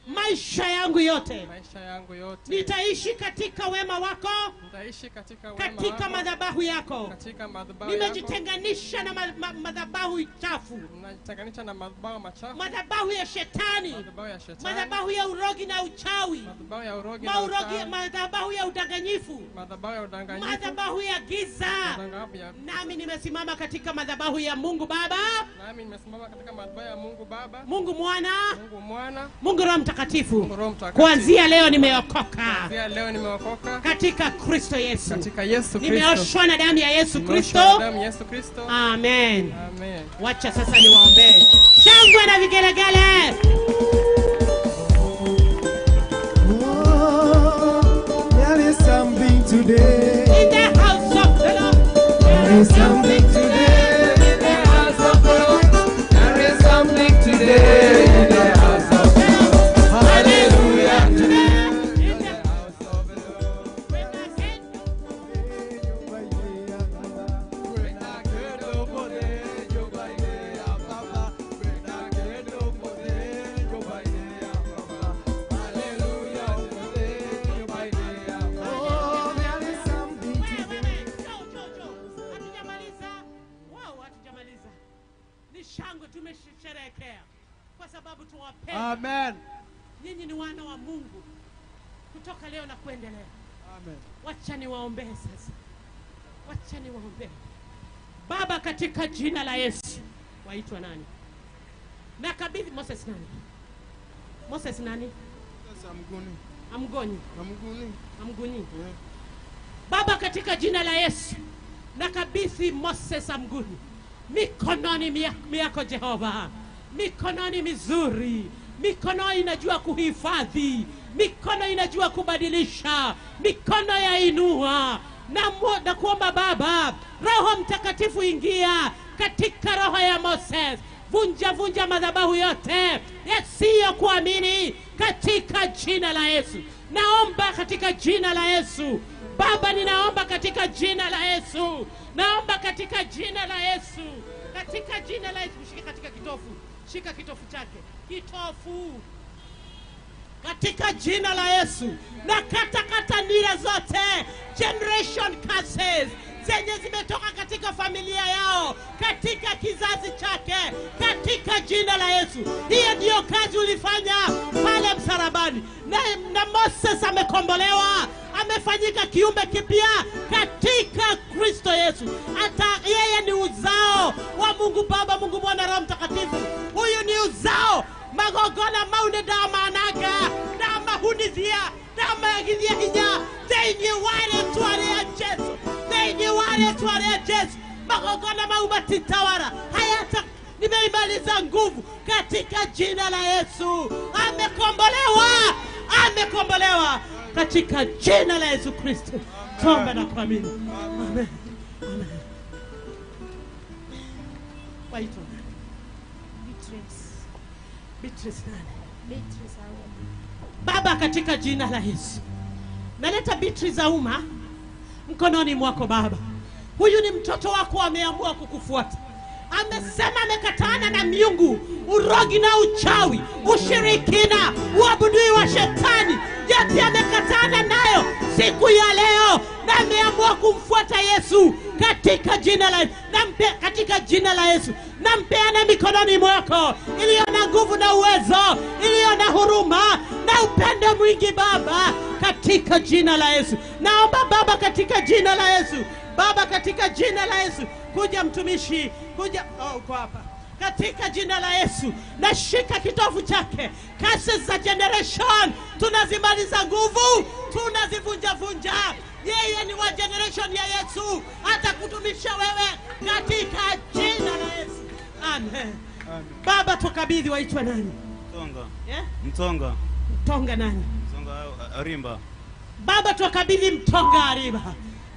maisha yangu yote. Maisha yangu yote. Nitaishi katika wema wako. Nitaishi katika wema katika wako. madhabahu yako. Katika madhabahu yako. Nimejitenganisha na madhabahu chafu. Nimejitenganisha na madhabahu machafu. Madhabahu ya shetani. Madhabahu ya shetani. Madhabahu ya urogi na uchawi. Madhabahu ya urogi na uchawi. Madhabahu ya udanganyifu. Madhabahu ya udanganyifu. Madhabahu ya giza. Nami nimesimama katika madhabahu ya Mungu Baba. Nami nimesimama katika madhabahu ya Mungu Baba. Mungu Mwana. Mungu Mwana. Mungu Roho Mtakatifu. Kuanzia leo nimeokoka. Kuanzia leo nimeokoka. Katika Kristo Yesu. Katika Yesu Kristo. Nimeoshwa na damu ya Yesu Kristo. Damu ya Yesu Kristo. Amen. Amen. Wacha sasa niwaombee. Shangwe na vigelegele. There is something today. In the house of the Lord. There is something today. In the house of the Lord. There is something today. In the house of the Lord. Hallelujah. In the house of the Lord. When I get hatujamaliza. Ni shangwe tumesherehekea kwa sababu tuwapenda. Amen. Nyinyi ni wana wa Mungu kutoka leo na kuendelea. Amen. Wacha niwaombee sasa. Wacha niwaombee. Baba, katika jina la Yesu. Waitwa nani? Nakabidhi Moses nani? Moses nani? Amguni. Amgonyi. Amguni. Amgunyi. Yeah. Baba, katika jina la Yesu nakabidhi Moses Amguni mikononi miako Jehova. Mikononi mizuri, mikono inajua kuhifadhi, mikono inajua kubadilisha, mikono ya inua. Na kuomba Baba, Roho Mtakatifu ingia katika roho ya Moses. Vunja madhabahu yote yasiyo kuamini katika jina la Yesu. Naomba katika jina la Yesu. Baba, ninaomba katika jina la Yesu. Naomba katika jina la Yesu. Katika jina la Yesu. Shika katika kitofu. Shika kitofu chake. Kitofu. Katika jina la Yesu. Na kata nira zote. Generation curses. Zenye zimetoka katika familia yao. Katika kizazi chake. Katika jina la Yesu. Hiyo ndio kazi ulifanya pale msalabani. Na Moses amekombolewa. Amefanyika kiumbe kipya katika Kristo Yesu. Hata yeye ni uzao wa Mungu Baba, Mungu Mwana, Roho Mtakatifu. Huyu ni uzao magogona maune dama anaga dama hunizia dama gidhia hinya denye wale tuarea Yesu denye wale tuarea Yesu magogona maubati tawara hayata nimeimaliza nguvu katika jina la Yesu. Amekombolewa katika jina la Yesu Kristo. Tuombe na kuamini. Amen. Amen. Waitwa Beatrice nani? Baba, katika jina la Yesu naleta Beatrice Auma mkononi mwako Baba. Huyu ni mtoto wako, ameamua kukufuata. Amesema amekatana na miungu, urogi na uchawi, ushirikina, uabudui wa shetani. Yote amekatana nayo siku ya leo na ameamua kumfuata Yesu katika jina la katika jina la Yesu. Nampeana mikononi mwako, iliyo na nguvu na uwezo, iliyo na huruma na upendo mwingi Baba, katika jina la Yesu. Naomba Baba katika jina la Yesu. Baba, katika jina la Yesu, kuja mtumishi, kuja uko hapa. Katika jina la Yesu, nashika kitovu chake. Curses za generation tunazimaliza nguvu, tunazivunja. Yeye ni wa generation ya Yesu, hata kutumisha wewe katika jina la Yesu. Amen. Baba, tukabidhi waitwa nani? Mtonga. Yeah? Mtonga nani? Mtonga Arimba. Baba, tukabidhi Mtonga Arimba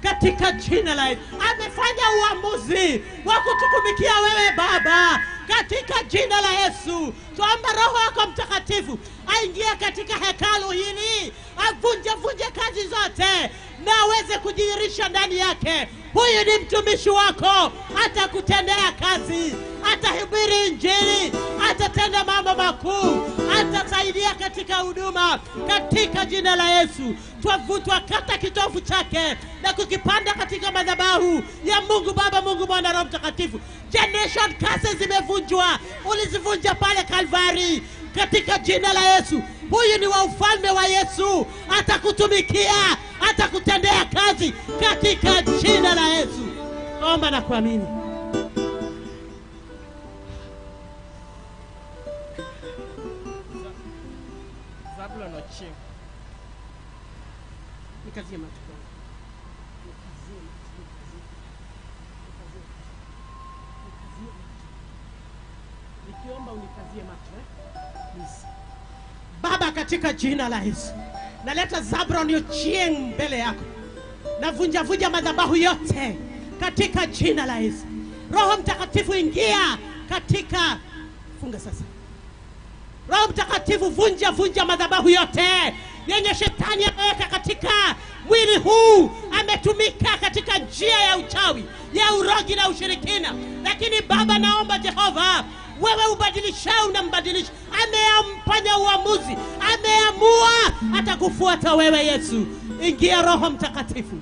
katika jina la Yesu. Amefanya uamuzi wa kutukumikia wewe Baba, katika jina la Yesu. Tuomba Roho yako Mtakatifu aingie katika hekalu hili, avunje kazi zote na aweze kudhihirisha ndani yake. Huyu ni mtumishi wako, atakutendea kazi, atahubiri injili, atatenda mambo makuu, atasaidia katika huduma katika jina la Yesu. Twavutwa kata kitofu chake na kukipanda katika madhabahu ya Mungu Baba, Mungu Mwana, Roho Mtakatifu. Generation curses zimevunjwa, ulizivunja pale Kalvari katika jina la Yesu. Huyu ni wa ufalme wa Yesu, atakutumikia, atakutendea kazi katika jina la Yesu. Omba na kuamini. Zabulon Ochieng. Nikazie macho. Nikiomba unikazie macho. Please. Baba, katika jina la Yesu, naleta Zabulon Ochieng mbele yako. Navunja madhabahu yote katika jina la Yesu. Roho Mtakatifu, ingia katika, funga sasa. Roho Mtakatifu, vunja madhabahu yote yenye shetani ameweka katika mwili huu. Ametumika katika njia ya uchawi, ya urogi na ushirikina. Lakini Baba, naomba Jehova, wewe ubadilisha, unambadilisha. Ameamfanya uamuzi, ameamua atakufuata wewe Yesu. Ingia Roho Mtakatifu,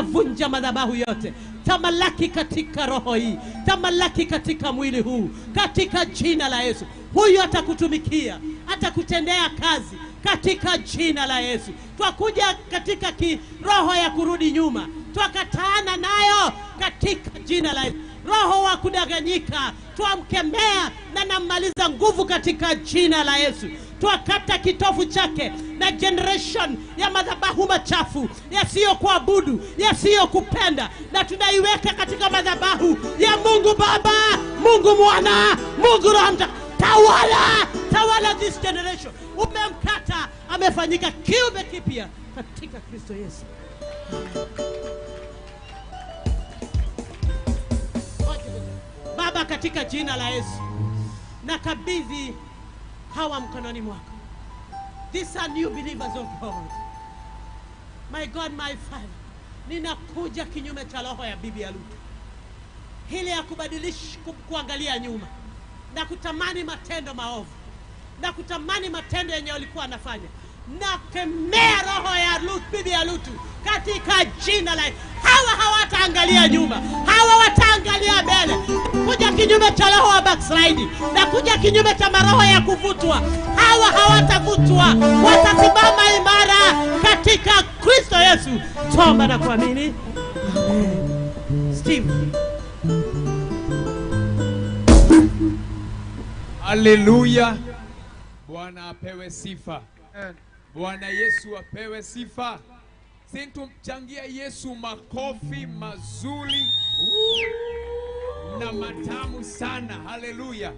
vunja madhabahu yote. Tamalaki katika roho hii, tamalaki katika mwili huu katika jina la Yesu. Huyu atakutumikia, atakutendea kazi katika jina la Yesu. Twakuja katika roho ya kurudi nyuma, twakataana nayo katika jina la Yesu. Roho wa kudanganyika twamkemea na namaliza nguvu katika jina la Yesu. Twakata kitofu chake na generation ya madhabahu machafu, yasiyo kuabudu, yasiyo kupenda, na tunaiweka katika madhabahu ya Mungu Baba, Mungu Mwana, Mungu Roho Mtakatifu. Tawala this generation. Umemkata, amefanyika kiumbe kipya katika Kristo Yesu. Baba, katika jina la Yesu, nakabidhi hawa mkononi mwako. These are new believers of God. My God, my Father, ninakuja kinyume cha roho ya bibi ya Lutu, hili ya kubadilisha, kuangalia nyuma na kutamani matendo maovu na kutamani matendo yenye walikuwa anafanya. Na kemea roho ya Lutu, bibi ya Lutu, katika jina la hawa. Hawataangalia nyuma, hawa wataangalia mbele. Kuja kinyume cha roho wa backsliding na kuja kinyume cha maroho ya kuvutwa. Hawa hawatavutwa, watasimama imara katika Kristo Yesu. Tuomba na kuamini. Amen. Steve. Haleluya. Bwana apewe sifa. Bwana Yesu apewe sifa. Sintumchangia Yesu makofi mazuri na matamu sana. Haleluya.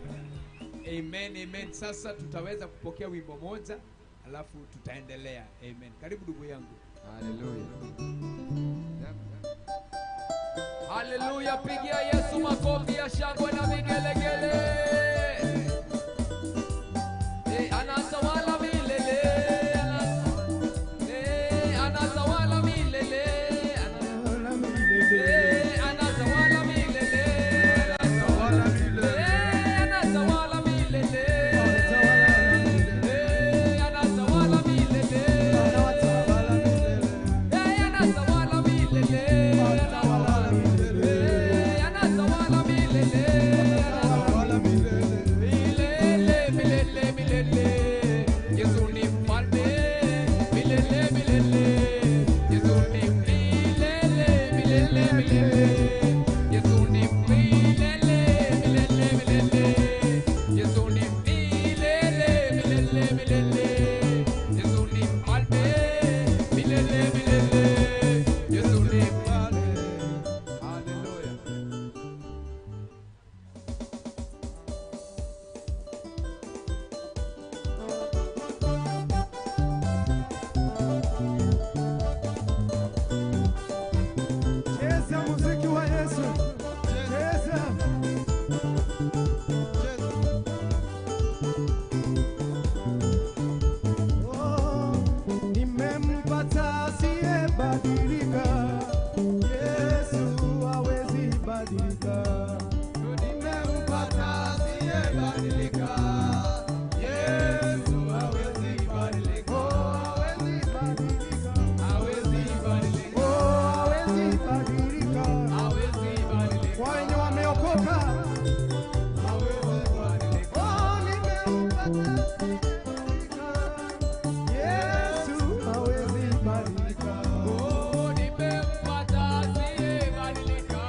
Amen, amen. Sasa tutaweza kupokea wimbo moja, alafu tutaendelea. Amen. Karibu ndugu yangu. Haleluya. Haleluya, pigia Yesu makofi ya shangwe na vigelegele. Anatawala milele, anatawala milele, anatawala milele, anatawala milele, anatawala milele, anatawala milele, anatawala milele, anatawala milele, Yesu hawezi badilika. Oh, nimempata asiyebadilika.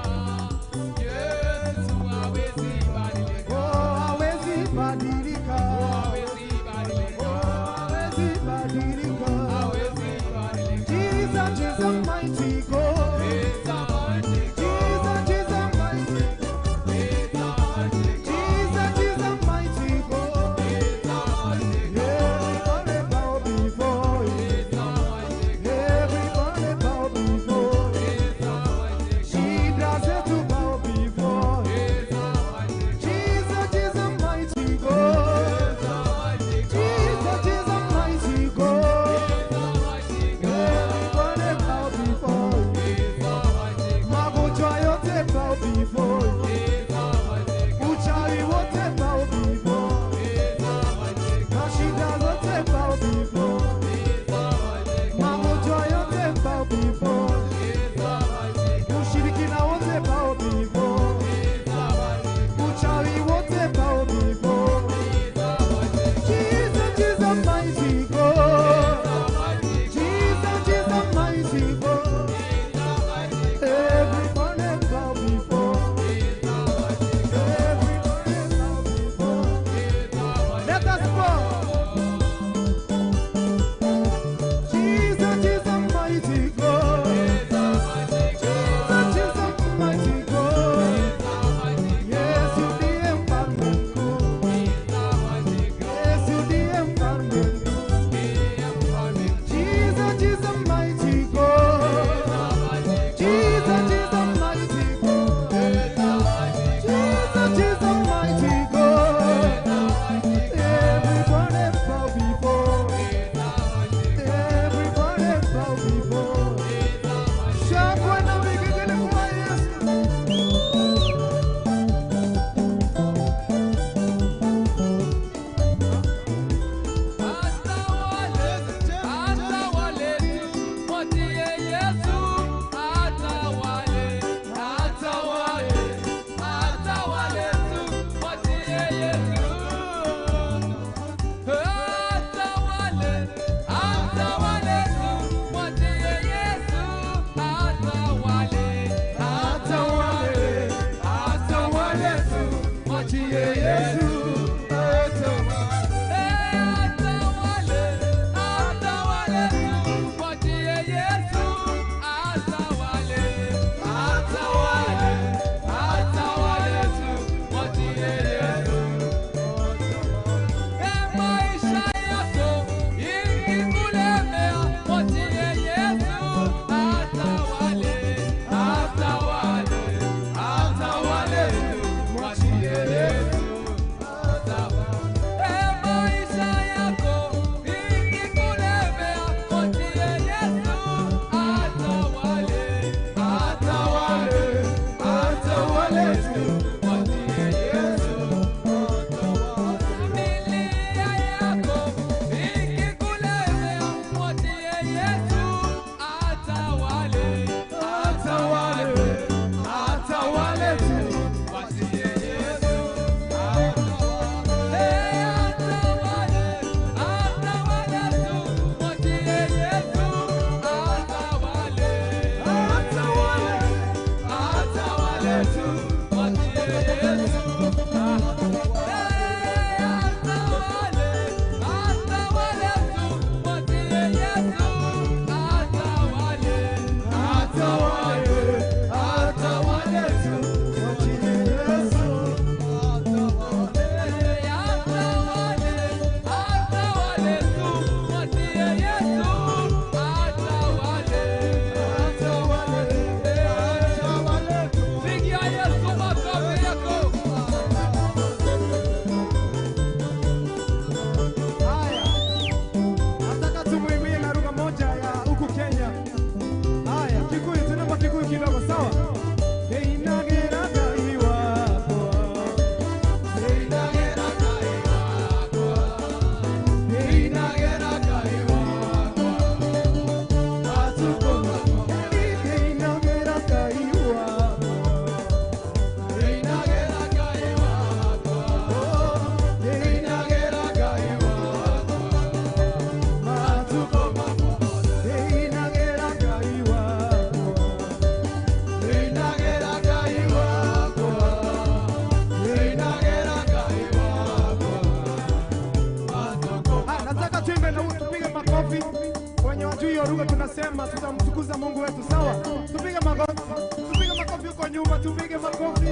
Yesu hawezi badilika. Oh, hawezi badilika. Hawezi badilika. Hawezi badilika. Hawezi badilika. Jesus, Jesus, mighty God. He's a mighty God. Jesus, Jesus, mighty God. He's a mighty God. Jesus, Jesus, mighty God. He's a mighty Nataka tuimbe na tupige makofi. Wenye wajui hiyo lugha tunasema tutamtukuza Mungu wetu, sawa? Tupige makofi. Tupige makofi huko nyuma, tupige makofi.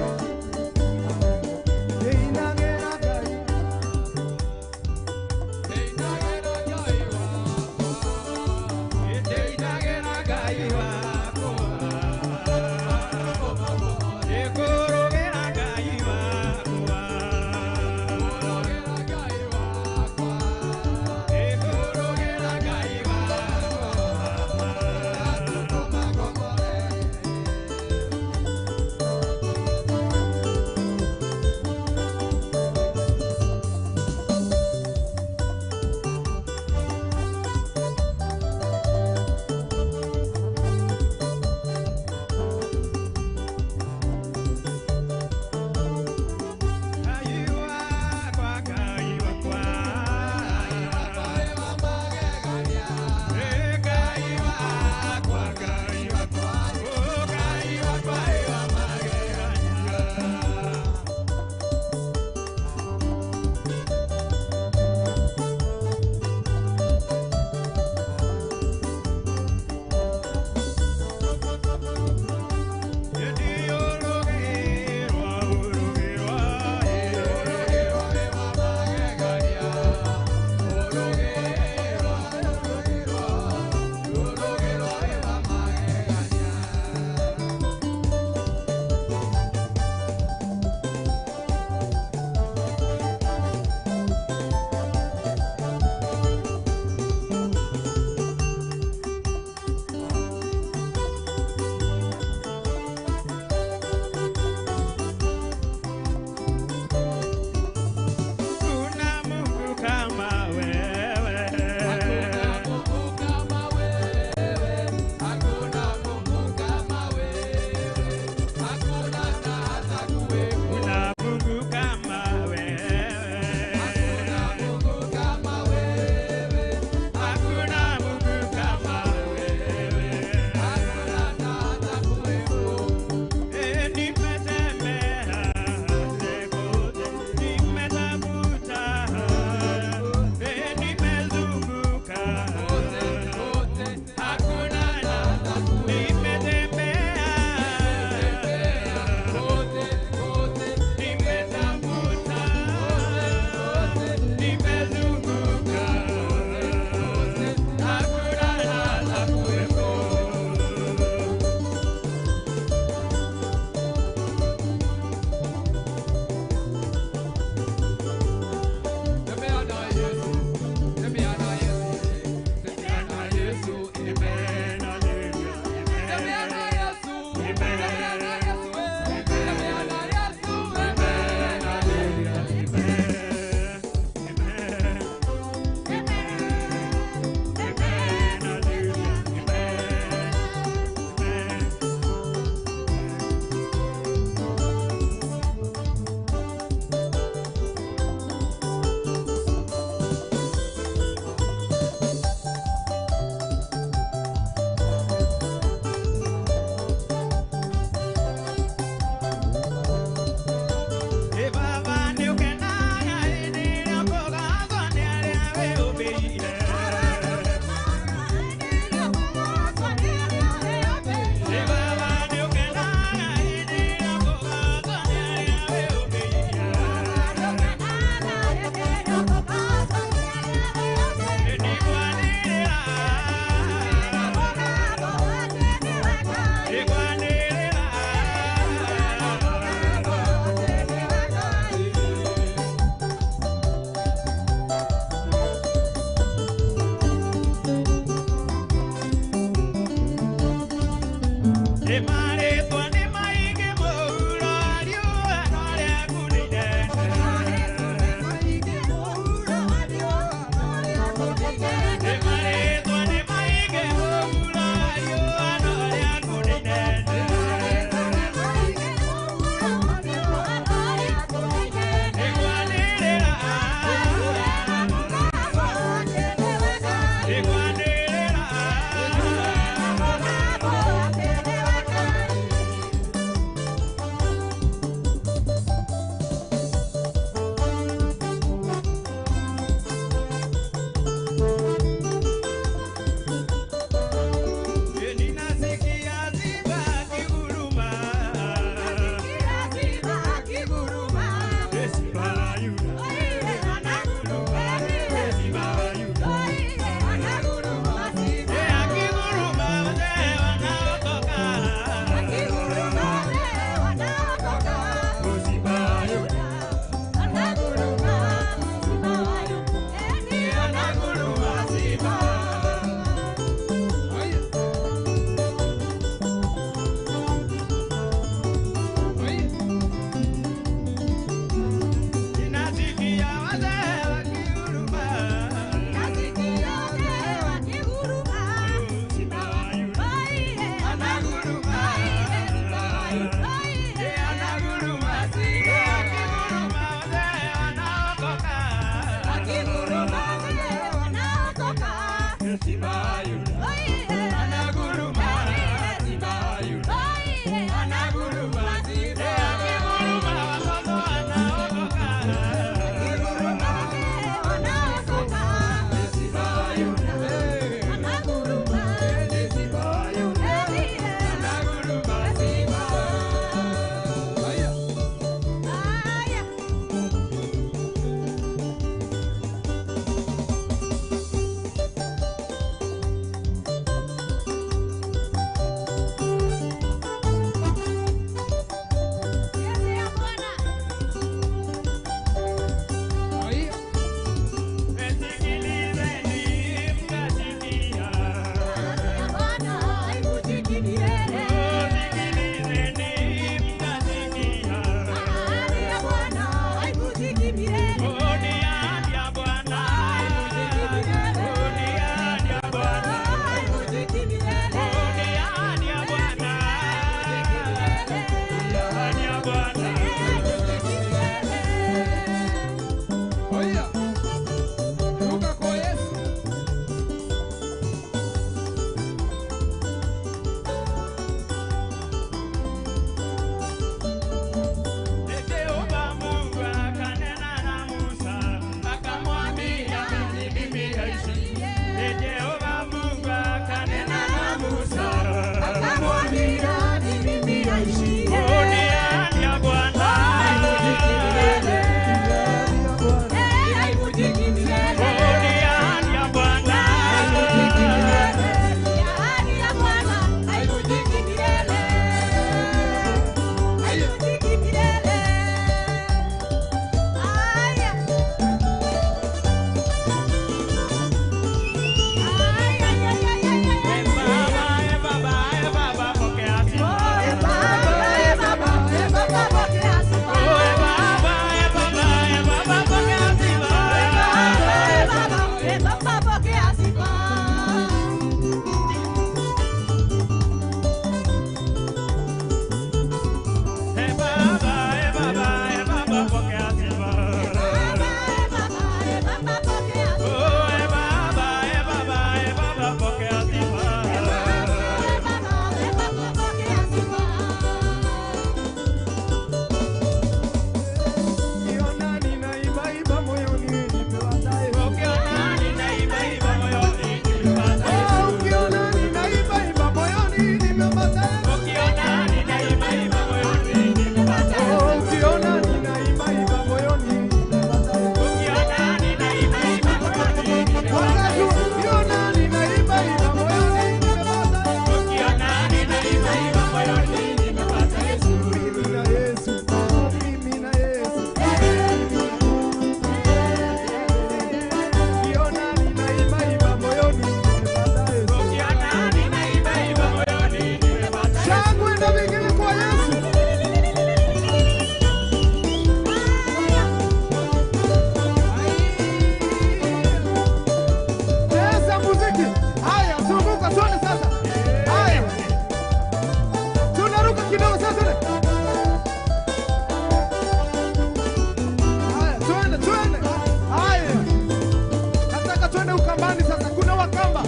Nataka twende Ukambani sasa. Kuna Wakamba.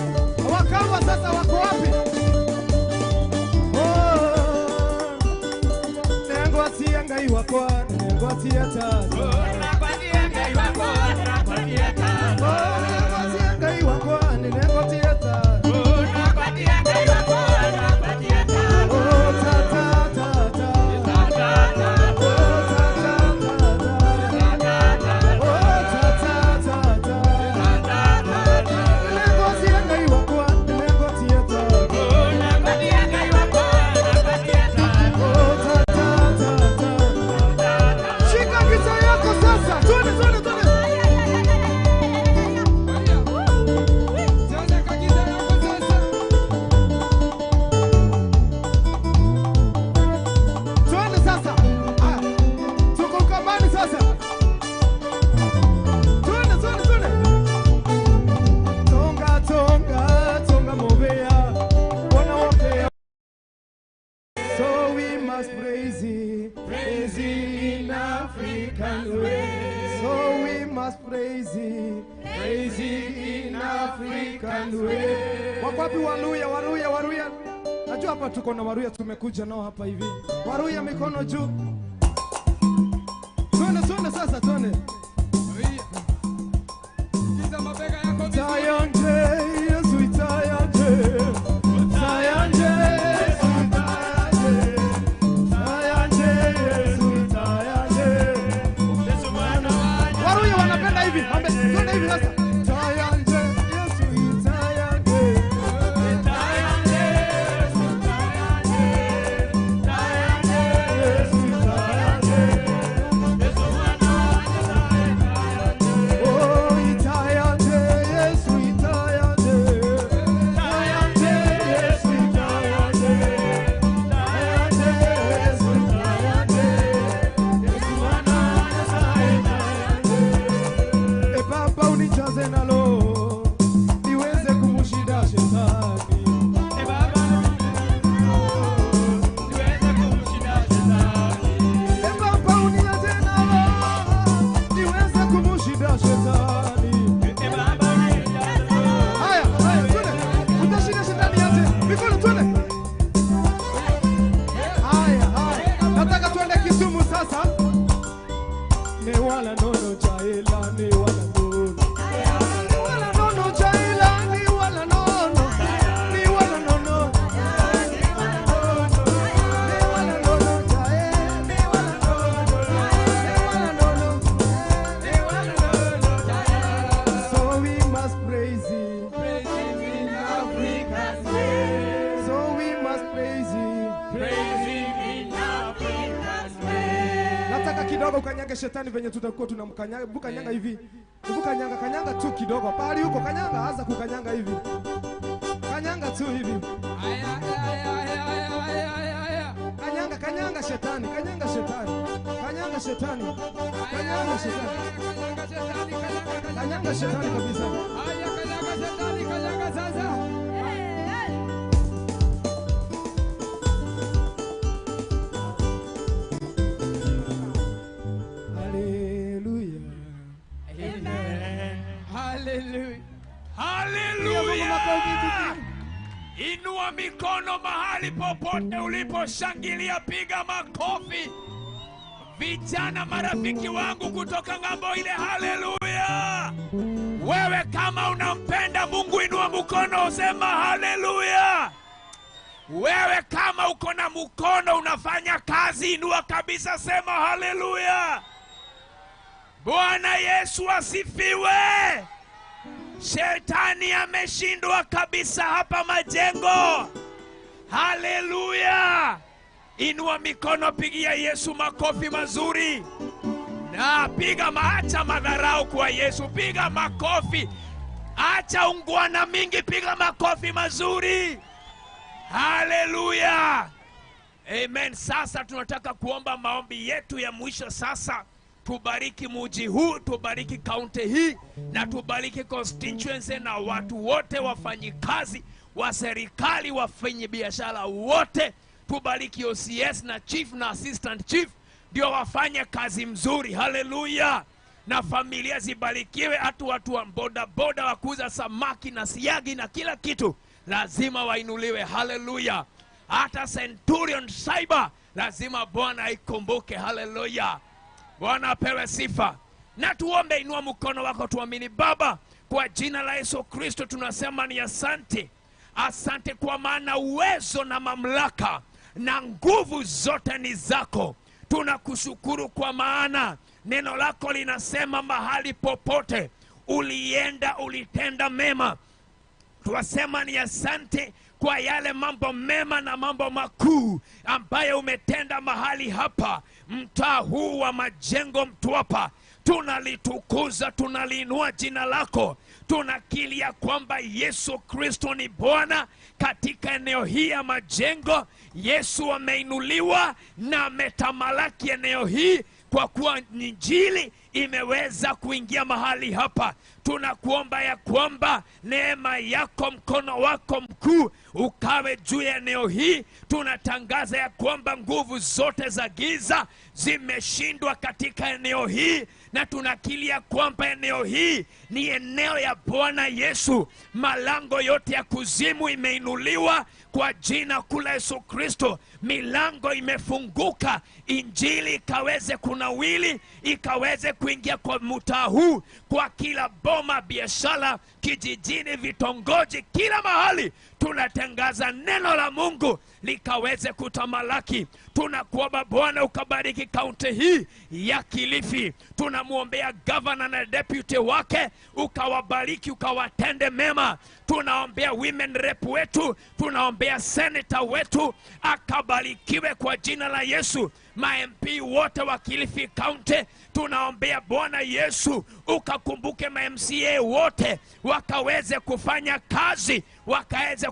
Wakamba sasa wako wapi? Nengo atia ngai wako, nengo atia tata. Nengo atia ngai wako, nengo atia tata. Nengo atia ngai wako, nengo atia tata. Nengo atia ngai wako, nengo atia tata. Oh tata tata. Tata tata. Waruya. Najua hapa tuko na Waruya, tumekuja nao hapa hivi. Waruya mikono juu. Tuone sasa tuone. Kiza mabega yako vizuri. Tayanje, Yesu itayanje. Tayanje, Yesu itayanje. Tayanje, Yesu itayanje. Yesu mwana. Waruya wanapenda hivi. Tuone hivi sasa. Shetani venye tutakuwa tunamkanyanga, kanyanga hivi. Kanyanga tu kidogo. Pali huko kanyanga, anza kukanyanga hivi. Kanyanga tu hivi. Kanyanga shetani, kanyanga shetani. Kanyanga shetani. Kanyanga shetani. Kanyanga shetani kabisa. Kanyanga shetani, kanyanga sasa. Hallelujah. Inua mikono mahali popote ulipo, shangilia, piga makofi. Vijana marafiki wangu kutoka ngambo ile, hallelujah. Wewe kama unampenda Mungu, inua mkono usema hallelujah. Wewe kama uko na mkono unafanya kazi, inua kabisa sema hallelujah. Bwana Yesu asifiwe. Shetani ameshindwa kabisa hapa Majengo. Haleluya. Inua mikono, pigia Yesu makofi mazuri. Na piga acha madharau kwa Yesu, piga makofi. Acha ungwana mingi, piga makofi mazuri. Haleluya. Amen. Sasa tunataka kuomba maombi yetu ya mwisho sasa. Tubariki mji huu, tubariki kaunti hii, na tubariki constituency na watu wote, wafanyikazi wa serikali, wafanya biashara wote. Tubariki OCS na chief na assistant chief, ndio wafanye kazi mzuri. Haleluya. na familia zibarikiwe. Hata watu wa boda boda wa kuuza samaki na siagi na kila kitu lazima wainuliwe. Haleluya. Hata Centurion Cyber lazima Bwana aikumbuke. Haleluya. Bwana apewe sifa. Na tuombe, inua mkono wako tuamini. Baba, kwa jina la Yesu Kristo tunasema ni asante. Asante kwa maana uwezo na mamlaka na nguvu zote ni zako. Tunakushukuru kwa maana neno lako linasema mahali popote ulienda ulitenda mema. Tuwasema ni asante kwa yale mambo mema na mambo makuu ambayo umetenda mahali hapa, mtaa huu wa Majengo Mtwapa. Tunalitukuza, tunaliinua jina lako. Tunakilia kwamba Yesu Kristo ni Bwana katika eneo hii ya Majengo. Yesu ameinuliwa na ametamalaki eneo hii, kwa kuwa Injili imeweza kuingia mahali hapa. Tunakuomba ya kwamba neema yako, mkono wako mkuu ukawe juu ya eneo hii. Tunatangaza ya kwamba nguvu zote za giza zimeshindwa katika eneo hii, na tunakilia kwamba eneo hii ni eneo ya Bwana Yesu. Malango yote ya kuzimu imeinuliwa kwa jina kula Yesu Kristo. Milango imefunguka, Injili ikaweze kunawili, ikaweze kuingia kwa mtaa huu, kwa kila boma, biashara, kijijini, vitongoji, kila mahali. Tunatangaza neno la Mungu likaweze kutamalaki. Tunakuomba Bwana ukabariki kaunti hii ya Kilifi. Tunamuombea governor na deputy wake, ukawabariki, ukawatende mema. Tunaombea women rep wetu, tunaombea senator wetu, akabarikiwe kwa jina la Yesu. Ma-MP wote wa Kilifi County tunaombea Bwana Yesu ukakumbuke. Ma-MCA wote wakaweze kufanya kazi, wakaweze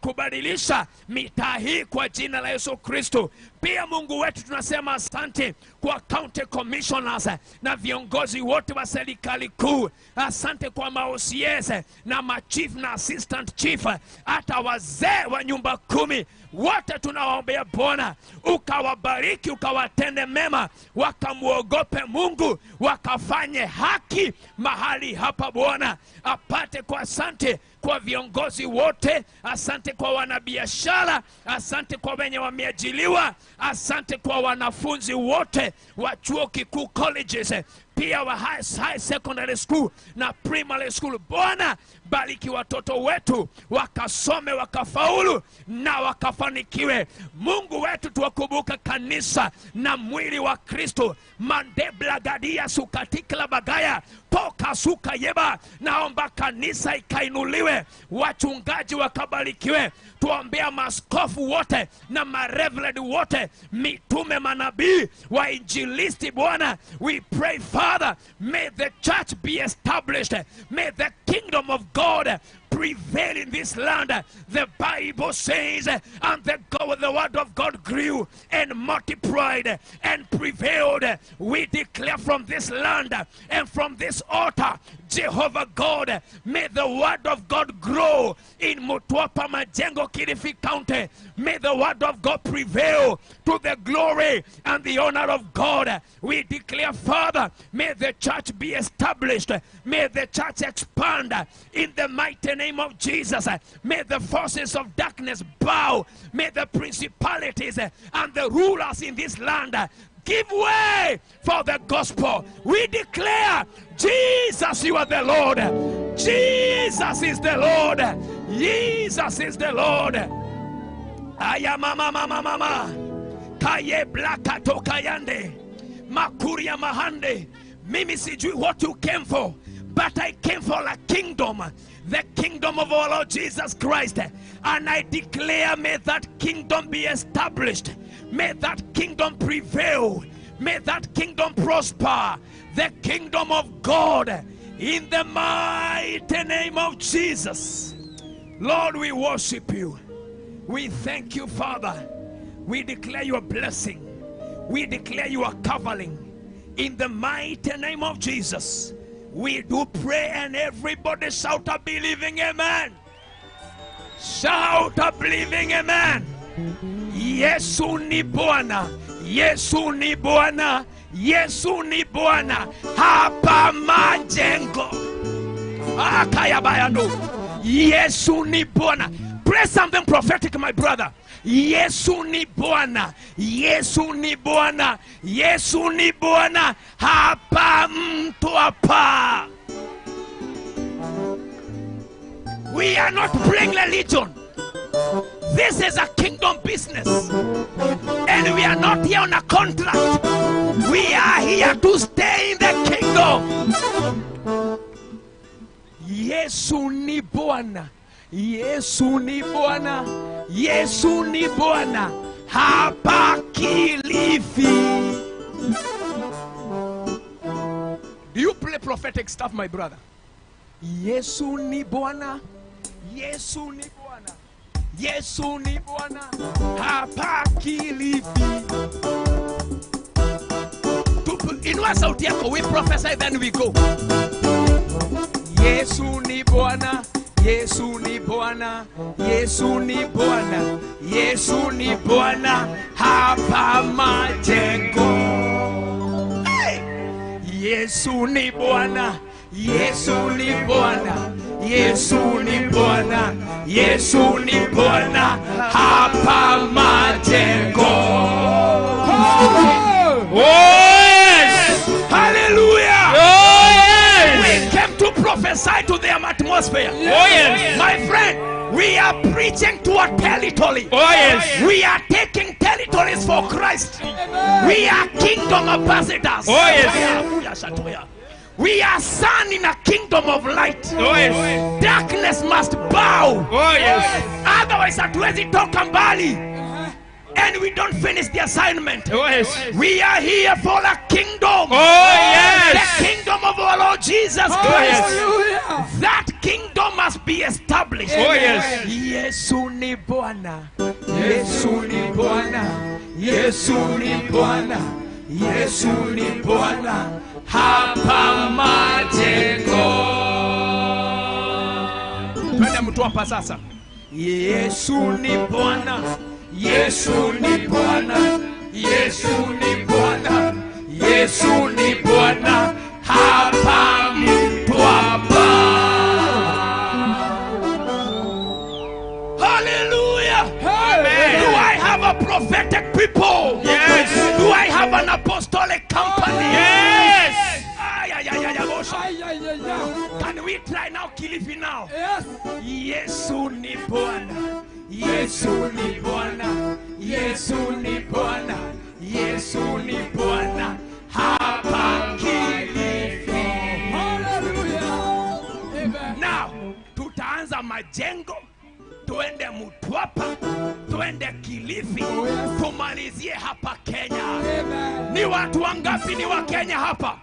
kubadilisha mitaa hii kwa jina la Yesu Kristo. Pia Mungu wetu tunasema asante kwa county commissioners na viongozi wote wa serikali kuu. Asante kwa ma-OCS na ma-chief na assistant chief, hata wazee wa nyumba 10 wote tunawaombea Bwana ukawabariki, ukawatende mema, wakamuogope Mungu, wakafanye haki mahali hapa Bwana. Apate kwa asante kwa viongozi wote, asante kwa wanabiashara, asante kwa wenye wameajiliwa, asante kwa wanafunzi wote wa chuo kikuu colleges, pia wa high secondary school na primary school. Bwana bariki watoto wetu wakasome, wakafaulu na wakafanikiwe. Mungu wetu tuwakumbuka kanisa na mwili wa Kristo. Mandebla gadia sukatikla bagaya poka suka yeba. Naomba kanisa ikainuliwe, wachungaji wakabarikiwe. Tuombea maskofu wote na mareverend wote, mitume, manabii, wainjilisti. Bwana, we pray Father, may the church be established, may the kingdom of God prevail in this land. The Bible says, and the word of God grew and multiplied and prevailed. We declare from this land and from this altar, Jehovah God, may the word of God grow in Mtwapa, Majengo, Kilifi County. May the word of God prevail to the glory and the honor of God. We declare, Father, may the church be established. May the church expand in the mighty name of Jesus. May the forces of darkness bow. May the principalities and the rulers in this land give way for the gospel. We declare, Jesus, you are the Lord. Jesus is the Lord. Jesus is the Lord. Ayamama kaye blaka tokayande makuria mahande. Mimi sijui what you came for, but I came for a kingdom, the kingdom of our Lord Jesus Christ. And I declare, may that kingdom be established. May that kingdom prevail. May that kingdom prosper. The kingdom of God, in the mighty name of Jesus. Lord, we worship you. We thank you, Father. We declare your blessing. We declare your covering. In the mighty name of Jesus, we do pray, and everybody shout a believing amen. Shout a believing amen. Yesu ni Bwana. Yesu ni Bwana. Yesu ni Bwana. Hapa majengo. Kaya bayando. Yesu ni Bwana. Pray something prophetic, my brother. Yesu ni Bwana. Yesu ni Bwana. Yesu ni Bwana. Hapa mtu hapa. We are not playing religion. This is a kingdom business. And we are not here on a contract. We are here to stay in the kingdom. Yesu ni Bwana. Yesu ni Bwana. Yesu ni Bwana. Hapa Kilifi. Do you play prophetic stuff, my brother? Yesu ni Bwana. Yesu ni Bwana. Yesu ni Bwana. Hapa Kilifi. Inua sauti yako, we prophesy then we go. Yesu ni Bwana. Yesu ni Bwana. Yesu ni Bwana. Yesu ni Bwana. Hapa majengo. Hey! Yesu ni Bwana. Yesu ni Bwana. Yesu ni Bwana. Yesu ni Bwana. Hapa majengo. Oh yes! Hallelujah! Oh yes! We came to prophesy to the atmosphere. Oh yes! My friend, we are preaching to a territory. Oh yes! We are taking territories for Christ. We are kingdom ambassadors. Oh yes! We are sun in a kingdom of light. Oh yes! Darkness must bow. Oh yes! Otherwise hatuwezi toka mbali. And we don't finish the assignment. Oh yes! We are here for a kingdom. Oh yes! The kingdom of our Lord Jesus Christ. Yes. That kingdom must be established. Oh yes! Yesu ni Bwana. Yesu ni Bwana. Yesu ni Bwana. Yesu ni Bwana. Hapa majengo. Twende mtu hapa sasa. Yesu ni Bwana. Yesu ni Bwana. Yesu ni Bwana. Yesu ni Bwana. Hapa mtu hapa. Hallelujah. Amen. Do I have a prophetic people? Yes. Do I have an apostolic company? Yes. Can we try now, Kilifi now? Yes. Yesu ni Bwana. Yesu ni Bwana. Yesu ni Bwana. Yesu ni Bwana. Hapa Kilifi. Hallelujah. Amen. Now, tutaanza majengo. Tuende Mtwapa. Tuende Kilifi. Tumalizie hapa Kenya. Amen. Ni watu wangapi ni wa Kenya hapa?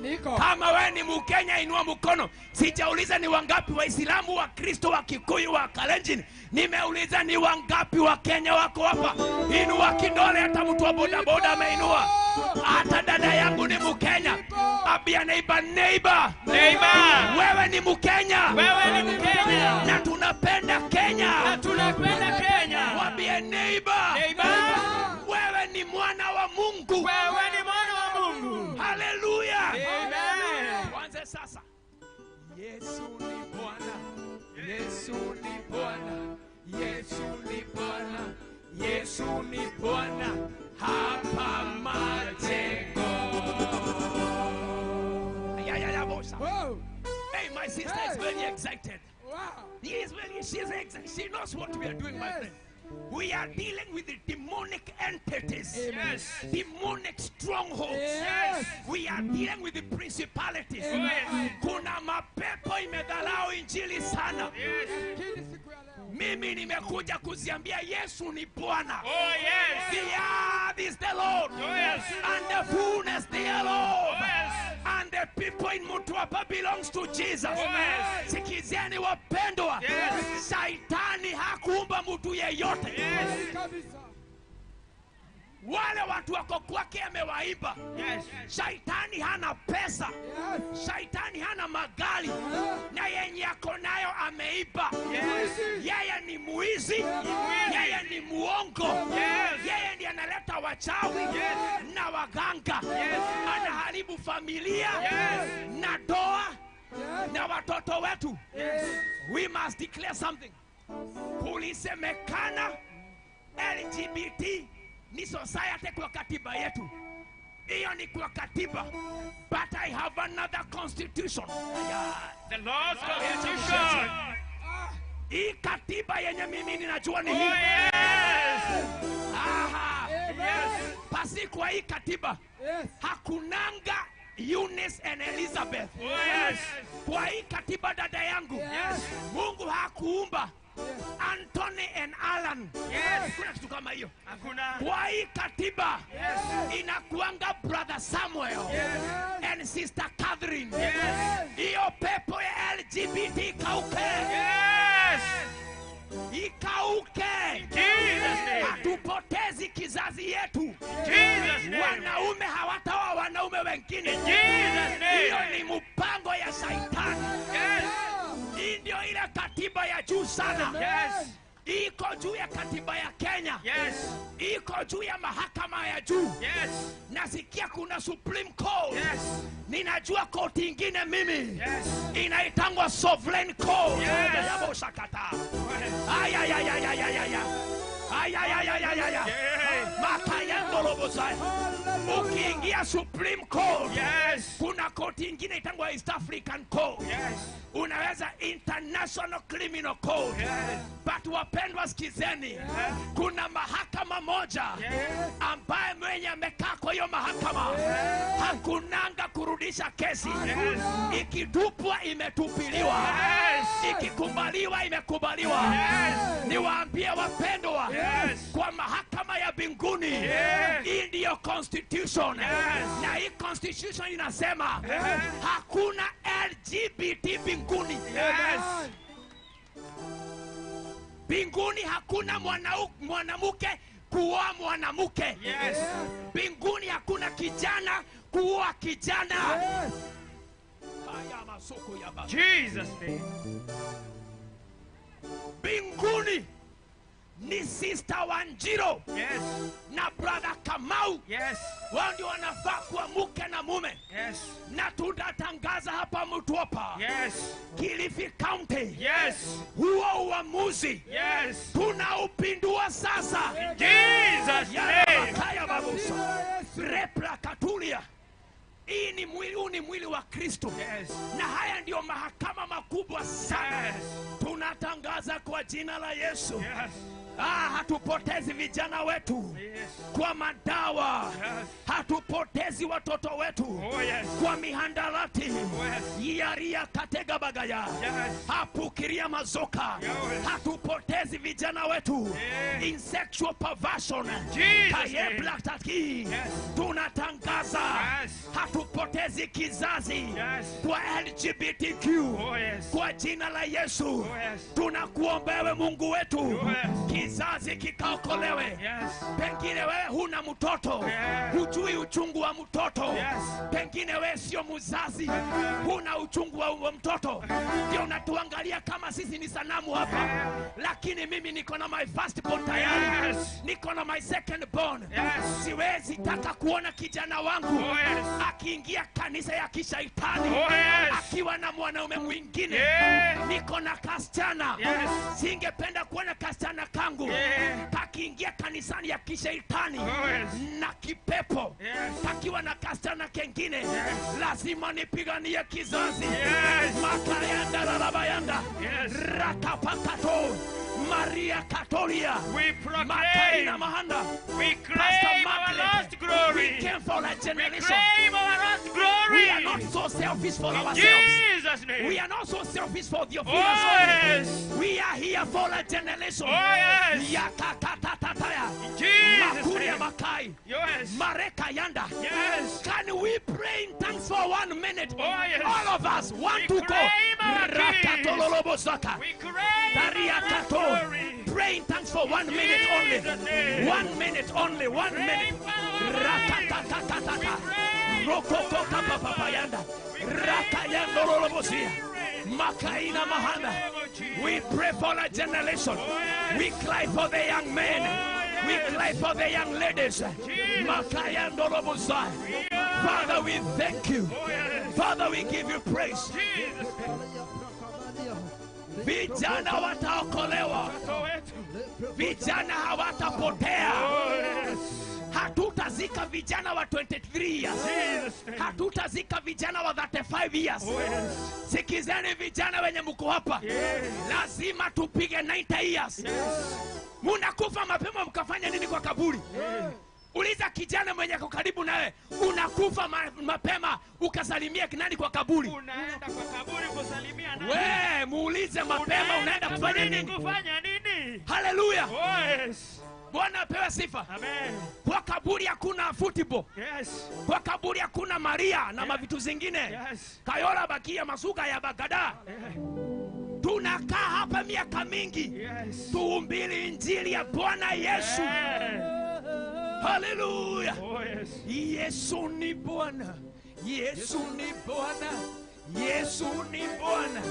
Niko. Kama wewe ni Mkenya inua mkono. Sijauliza ni wangapi Waislamu, wa Kristo, wa Kikuyu, wa Kalenjin. Nimeuliza ni wangapi wa Kenya wako hapa. Inua kidole, hata mtu wa boda boda ameinua. Hata dada yangu ni Mkenya. Abia neighbor. Wewe ni Mkenya. Wewe ni Mkenya. Na tunapenda Kenya. Wabia neighbor. Wewe ni mwana wa Mungu. Hallelujah. Amen. Kwanza sasa. Yesu ni Bwana. Yesu ni Bwana. Yesu ni Bwana. Yesu ni Bwana. Hapa majengo. Wow. Hey, my sister is very excited. Wow. She's excited. She knows what we are doing, my friend. We are dealing with the demonic entities. Yes. Demonic strongholds. Yes. We are dealing with the principalities. Yes. Kuna mapepo imedharau injili sana. Yes. Mimi nimekuja kuziambia Yesu ni Bwana. Oh yes. The earth is the Lord. Oh yes. And the fullness thereof. Oh yes. And the people in Mtwapa belongs to Jesus. Oh yes. Sikizeni wapendwa. Yes. Shaitani hakuumba mtu yeyote. Yes. Wale watu wako kwake amewaiba. Yes. Shaitani hana pesa. Yes. Shaitani hana magari. Na yenye yako nayo ameiba. Yeye ni muizi. Yeye ni muongo. Yeye ndiye analeta wachawi na waganga. Anaharibu familia na doa na watoto wetu. We must declare something. Kulisemekana LGBT ni society kwa katiba yetu. Hiyo ni kwa katiba. But I have another constitution. The Lord's constitution. Hii katiba yenye mimi ninajua ni hii. Pasi kwa hii katiba hakunanga Eunice and Elizabeth. Kwa hii katiba dada yangu Mungu hakuumba Anthony and Alan. Kuna kitu kama hiyo. Kwa hii katiba inakuanga brother Samuel and sister Catherine. Hiyo pepo ya LGBT ikauke. Ikauke. Hatupotezi kizazi yetu. Wanaume hawataoa wanaume wengine. Hiyo ni mpango ya Shetani. Hii ndio ile katiba ya juu sana. Iko juu ya katiba ya Kenya. Iko juu ya mahakama ya juu. Nasikia kuna Supreme Court. Ninajua koti ingine mimi. Inaitangwa Sovereign Court. Yabo shakata. Ukiingia Supreme Court, kuna koti ingine itangwa East African Court. Unaweza International Criminal Court. But wapendwa sikizeni, kuna mahakama moja ambaye mwenye amekaa kwa hiyo mahakama hakunanga kurudisha kesi. Ikitupwa imetupiliwa. Ikikubaliwa imekubaliwa. Niwaambie wapendwa, kwa mahakama ya mbinguni hii ndiyo constitution. Na hii constitution inasema hakuna LGBT mbinguni. Mbinguni hakuna mwanamke kuoa mwanamke. Mbinguni hakuna kijana kuoa kijana. Jesus name. Mbinguni ni sister Wanjiro na brother Kamau. Wao ndio wanafaa kuwa mke na mume. Na tutatangaza hapa Mtwapa, Kilifi County, huo uamuzi tunaupindua sasa. Jesus name. Repla Katulia. Hii ni mwili wa Kristo. Na haya ndio mahakama makubwa sana. Tunatangaza kwa jina la Yesu. Hatupotezi vijana wetu kwa madawa. Hatupotezi watoto wetu kwa mihandarati. Yaria katega bagaya. Hapukiria mazoka. Hatupotezi vijana wetu in sexual perversion. Kaye black taki. Tunatangaza hatupotezi kizazi kwa LGBTQ. Kwa jina la Yesu tunakuombewe Mungu wetu. Kizazi kikaokolewe. Pengine wewe huna mtoto, hujui uchungu wa mtoto. Pengine wewe sio mzazi, huna uchungu wa mtoto. Ndio unatuangalia kama sisi ni sanamu hapa. Lakini mimi niko na my first born tayari. Niko na my second born. Siwezi taka kuona kijana wangu akiingia kanisa ya kishaitani akiwa na mwanaume mwingine. Niko na kasichana. Singependa kuona kasichana kangu kakiingia kanisani ya kishaitani na kipepo kakiwa na kasichana kengine. Lazima nipiganie kizazi. Makayanda lalabayanda rakapakato Maria Katolia. We proclaim our lost glory. We came for a generation. We claim our lost glory. We are not so selfish for ourselves. Jesus' name. We are not so selfish for the THEOPHILUS. We are here for a generation. Jesus' Makai. Yes. Mareka Yanda. Yes. Can we pray in tongues for 1 minute? Yes. All of us want to go. We claim pray in tongues for 1 minute only. 1 minute only. 1 minute. Rokoko kapapapayanda. Rakayanda lolobosia. Makaina Mahana. We pray for a generation. We cry for the young men. We cry for the young ladies. Makaya Ndorobuzai. Father, we thank you. Father, we give you praise. Vijana wataokolewa. Vijana hawatapotea. Hatutazika vijana wa 23 years. Hatutazika vijana wa 35 years. Sikizeni vijana wenye mko hapa. Lazima tupige 90 years. Munakufa mapema mkafanya nini kwa kaburi? Uliza kijana mwenye kwa karibu nawe, unakufa mapema ukasalimia kinani kwa kaburi? Unaenda kwa kaburi kusalimia nani? We, muulize mapema unaenda kufanya nini? Kufanya nini? Hallelujah. Yes. Bwana apewe sifa. Amen. Kwa kaburi hakuna football. Yes. Kwa kaburi hakuna Maria na mavitu zingine. Yes. Kayola bakia masuka ya bagada. Tunakaa hapa miaka mingi. Yes. Tuhubiri injili ya Bwana Yesu. Hallelujah. Oh, yes. Yesu ni Bwana. Yesu ni Bwana. Yesu ni Bwana.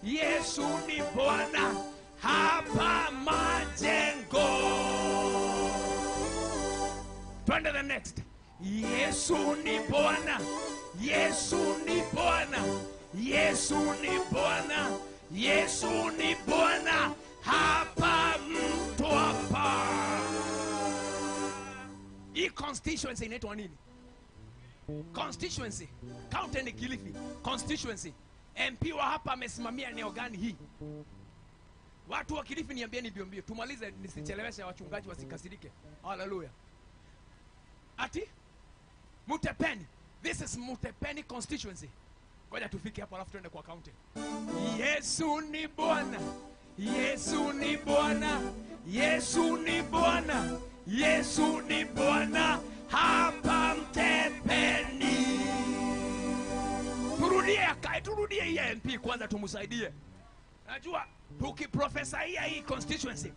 Yesu ni Bwana. Hapa majengo. Twende the next. Yesu ni Bwana. Yesu ni Bwana. Yesu ni Bwana. Yesu ni Bwana. Hapa Mtwapa. Hii constituency inaitwa nini? Constituency. County ni Kilifi. Constituency. MP wa hapa amesimamia eneo gani hii? Watu wa Kilifi niambieni mbio. Tumalize nisicheleweshe wachungaji wasikasirike. Hallelujah. Ati? Mutepeni. This is Mutepeni constituency. Ngoja tufike hapo alafu tuende kwa county. Yesu ni Bwana. Yesu ni Bwana. Yesu ni Bwana. Yesu ni Bwana. Hapa Mtepeni. Turudie hii MP kwanza tumusaidie. Najua tukiprofesaia hii constituency,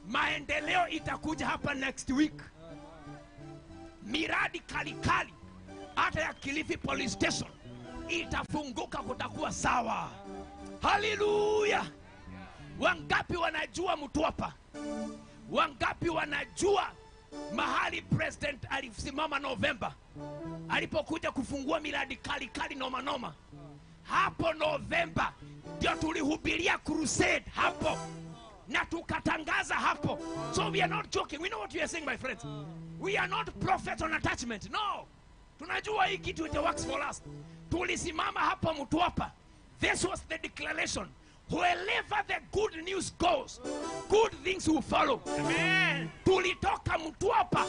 maendeleo itakuja hapa next week. Miradi kalikali hata ya Kilifi Police Station itafunguka, kutakuwa sawa. Hallelujah. Wangapi wanajua Mtwapa? Wangapi wanajua mahali president alisimama November alipokuja kufungua miradi kalikali noma? Hapo November ndio tulihubiria crusade hapo na tukatangaza hapo. So we are not joking. We know what we are saying, my friends. We are not prophets on attachment. No. Tunajua hii kitu it works for us. Tulisimama hapo Mtwapa. This was the declaration. Wherever the good news goes, good things will follow. Amen. Tulitoka Mtwapa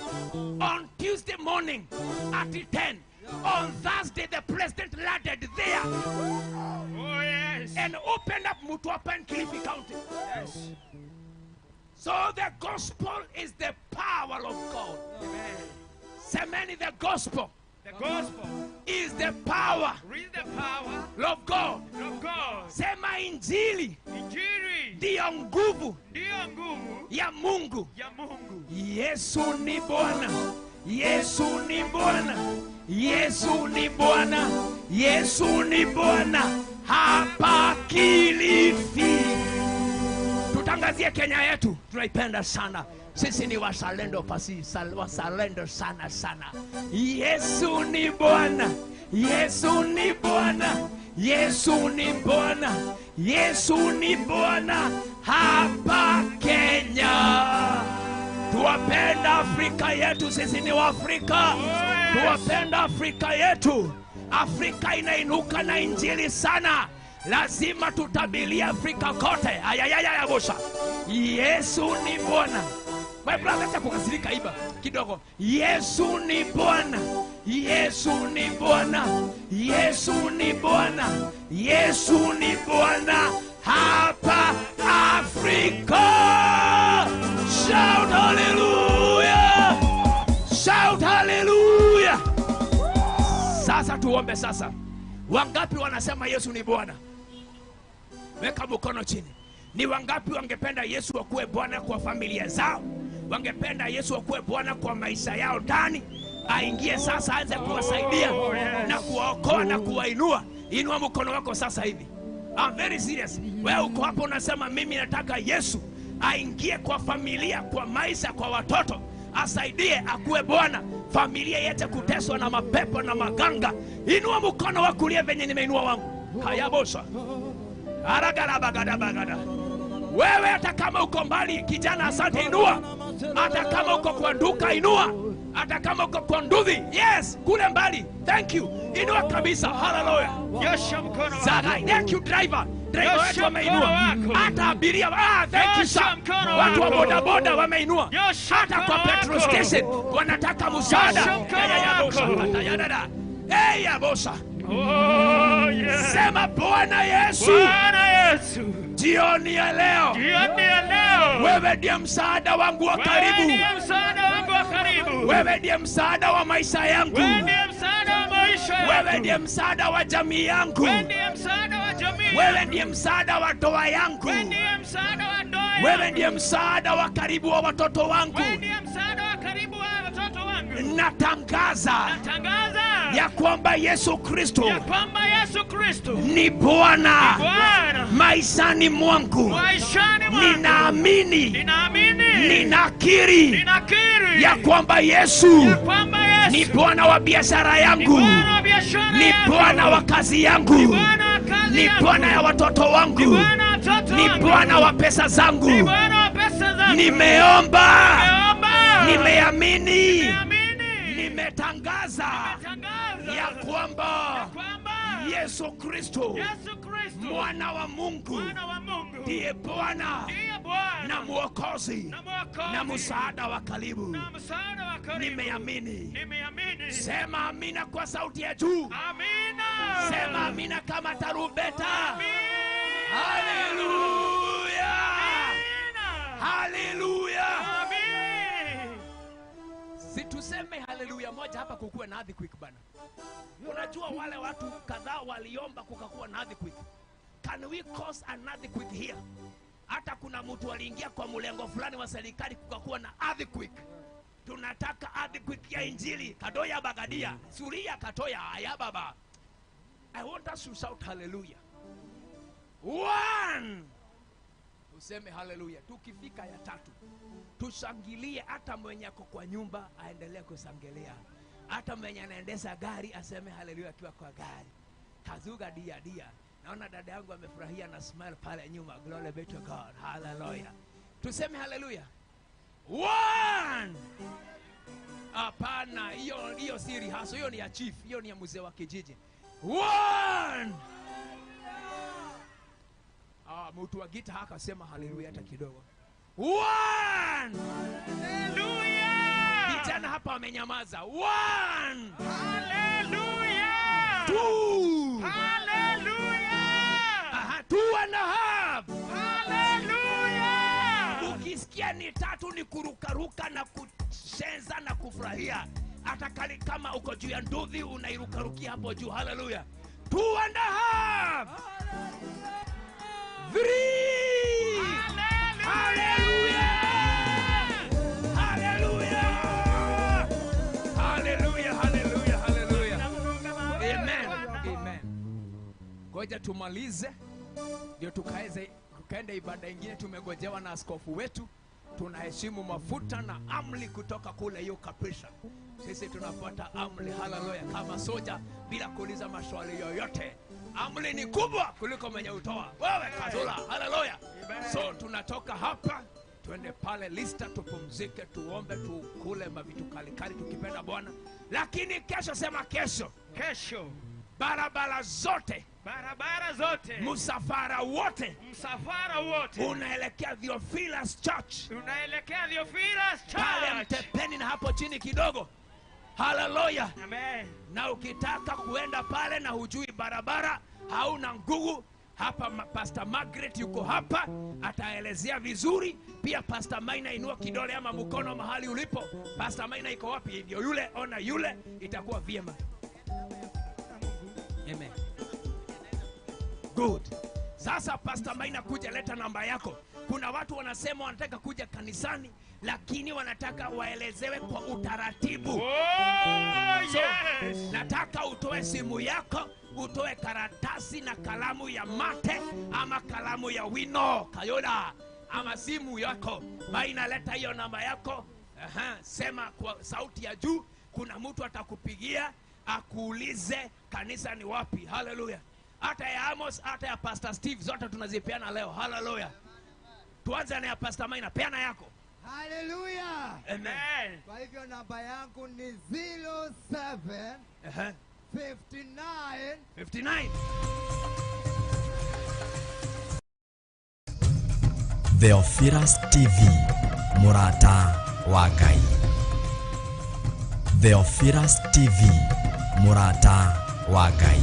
on Tuesday morning at 10. On Thursday, the president landed there. Oh, yes. And opened up Mtwapa in Kilifi County. Yes. So the gospel is the power of God. Amen. Semeni, the gospel. The gospel is the power. Read the power of God. Of God. Sema injili. Injili. Ndio nguvu. Ndio nguvu ya Mungu. Ya Mungu. Yesu ni Bwana. Yesu ni Bwana. Yesu ni Bwana. Yesu ni Bwana. Hapa Kilifi. Tutangazie Kenya yetu. Tunaipenda sana. Sisi ni wasalendo wasalendo sana. Yesu ni Bwana. Yesu ni Bwana. Yesu ni Bwana. Yesu ni Bwana. Hapa Kenya. Tuwapenda Afrika yetu. Sisi ni Waafrika. Tuwapenda Afrika yetu. Afrika inainuka na injili sana. Lazima tutabilia Afrika kote. Ayayaya bosha. Yesu ni Bwana. My brother, acha kukasirika iba kidogo. Yesu ni Bwana. Yesu ni Bwana. Yesu ni Bwana. Yesu ni Bwana. Hapa Afrika. Shout hallelujah. Shout hallelujah. Sasa tuombe sasa. Wangapi wanasema Yesu ni Bwana? Weka mkono chini. Ni wangapi wangependa Yesu akuwe Bwana kwa familia zao? Wangependa Yesu akuwe Bwana kwa maisha yao ndani? Aingie sasa, aanze kuwasaidia na kuwaokoa na kuwainua. Inua mkono wako sasa hivi. I'm very serious. Wewe uko hapo unasema mimi nataka Yesu aingie kwa familia, kwa maisha, kwa watoto, asaidie akuwe Bwana, familia yetu kuteswa na mapepo na maganga. Inua mkono wa kulia venye nimeinua wangu. Hayabosha. Aragala bagada bagada. Wewe hata kama uko mbali kijana, asante, inua. Hata kama uko kwa duka, inua. Hata kama uko kwa nduthi, yes, kule mbali, thank you, inua kabisa. Hallelujah. Nyosha mkono wako. Zagai, thank you driver. Driver wetu Nyosha wameinua. mkono wako. Hata abiria, thank you sir. Nyosha mkono Watu wa wako. bodaboda wameinua. Nyosha Hata kwa mkono petrol wako. station wanataka msaada. Nyosha mkono wako. Ya bosa. Oh yeah. Sema Bwana Yesu. Bwana Yesu. Jioni ya leo. Jioni ya leo. Wewe ndiye msaada wangu wa karibu. Wewe ndiye msaada wangu wa karibu. Wewe ndiye msaada wa maisha yangu. Wewe ndiye msaada wa maisha yangu. Wewe ndiye msaada wa jamii yangu. Wewe ndiye msaada wa jamii. Wewe ndiye msaada wa ndoa yangu. Wewe ndiye msaada wa ndoa yangu. Wewe ndiye msaada wa karibu wa watoto wangu. Wewe ndiye msaada wa karibu wa watoto wangu. Natangaza ya kwamba Yesu Kristo ni Bwana maishani mwangu. Ninaamini, ninakiri ya kwamba Yesu ni Bwana wa biashara yangu, ni Bwana wa kazi yangu, ni Bwana ya watoto wangu, ni Bwana wa pesa zangu. Nimeomba, nimeamini, nimetangaza ya kwamba Yesu Kristo mwana wa Mungu ndiye Bwana na Mwokozi na msaada wa karibu. Nimeamini. Sema amina kwa sauti ya juu. Sema amina kama tarumbeta. Haleluya. Haleluya. Situseme haleluya moja hapa kukuwe na earthquake bana. Unajua wale watu kadhaa waliomba kukakuwa na earthquake. Can we cause an earthquake here? Hata kuna mtu aliingia kwa mlengo fulani wa serikali kukakuwa na earthquake. Tunataka earthquake ya injili. Kadoya bagadia. Suria katoya aya baba. I want us to shout hallelujah. One. Useme hallelujah. Tukifika ya tatu, tushangilie. Hata mwenye ako kwa nyumba aendelee kushangilia. Hata mwenye anaendesha gari aseme hallelujah akiwa kwa gari. Kazuga dia dia. Naona dada yangu amefurahia na smile pale nyuma. Glory be to God. Hallelujah. Tuseme hallelujah. One. Hapana, hiyo siri haso, hiyo ni ya chief, hiyo ni ya mzee wa kijiji. One. Mtu wa gita akasema hallelujah hata kidogo. One. Hallelujah. Kijana hapa amenyamaza. One. Hallelujah. Two. Hallelujah. Two and a half. Hallelujah. Ukisikia ni tatu ni kurukaruka na kucheza na kufurahia. Hata kama uko juu ya nduthi unairukarukia hapo juu. Hallelujah. Two and a half. Three. Hallelujah. Hallelujah. Hallelujah. Hallelujah. Hallelujah. Amen. Amen. Ngoja tumalize ndio tukaende ibada nyingine. Tumegojewa na askofu wetu. Tunaheshimu mafuta na amri kutoka kule hiyo kaprisha. Sisi tunafuata amri, haleluya, kama soja bila kuuliza maswali yoyote. Amri ni kubwa kuliko mwenye utoa. Wewe kazula, haleluya. So tunatoka hapa tuende pale Lista, tupumzike, tuombe, tukule mavitu kalikali tukipenda Bwana. Lakini kesho, sema kesho. Kesho barabara zote, msafara wote unaelekea THEOPHILUS Church. Pale Mtepeni na hapo chini kidogo. Hallelujah. Amen. Na ukitaka kuenda pale na hujui barabara, hauna nguvu, hapa Pastor Margaret yuko hapa, ataelezea vizuri. Pia Pastor Maina, inua kidole ama mkono mahali ulipo. Pastor Maina iko wapi? Ndio yule, ona yule, itakuwa vyema. Amen. Good. Sasa Pastor Maina, kuja leta namba yako. Kuna watu wanasema wanataka kuja kanisani, lakini wanataka waelezewe kwa utaratibu. So, nataka utoe simu yako utoe karatasi na kalamu ya mate ama kalamu ya wino kayola ama simu yako. Baina leta hiyo namba yako. Sema kwa sauti ya juu, kuna mtu atakupigia akuulize kanisa ni wapi. Hallelujah. Hata ya Amos, hata ya Pastor Steve zote tunazipeana leo. Hallelujah. Tuanze na ya Pastor Maina, peana yako. Hallelujah. Amen. Kwa hivyo namba yangu ni 07 59 THEOPHILUS TV Murata wa Ngai. THEOPHILUS TV Murata wa Ngai.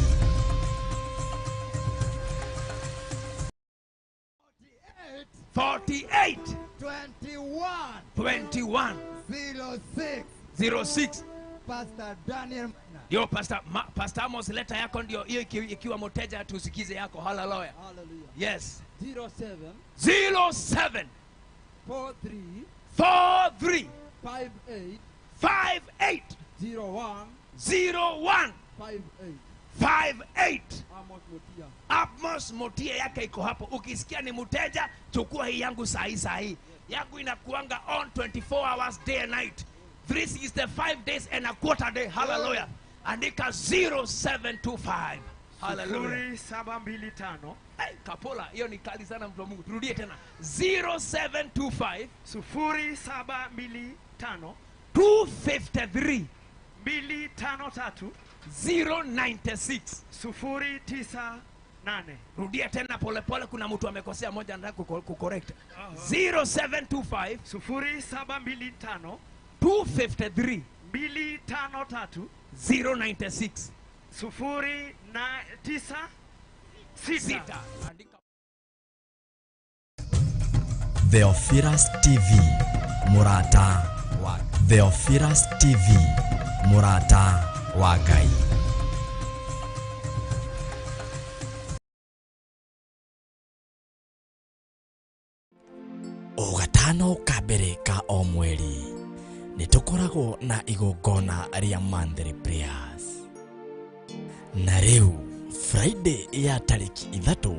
48 21 06 Pastor Daniel. Yo Pastor Amos, leta yako ndio hiyo ikiwa mteja tusikize yako. Hallelujah. Yes. 07 43 58 01 58. Amos Motia yake iko hapo. Ukisikia ni mteja, chukua hii yangu sahi. Yangu inakuanga on 24 hours day and night. 365 days and a quarter day. Hallelujah. Andika 0725. Hallelujah. 0725. Hey, Kapola, hiyo ni kali sana mtu wa Mungu. Turudie tena. 0725 0725 253 253 096 098. Rudia tena polepole, kuna mtu amekosea moja nataka kucorrect. 0725 0725 253 253 096 096. THEOPHILUS TV Murata wa THEOPHILUS TV Murata wa Ngai. O gatano kabere ka o mweri nitukoragwo na igongona ria monthly prayers. Na riu Friday ya tariki 3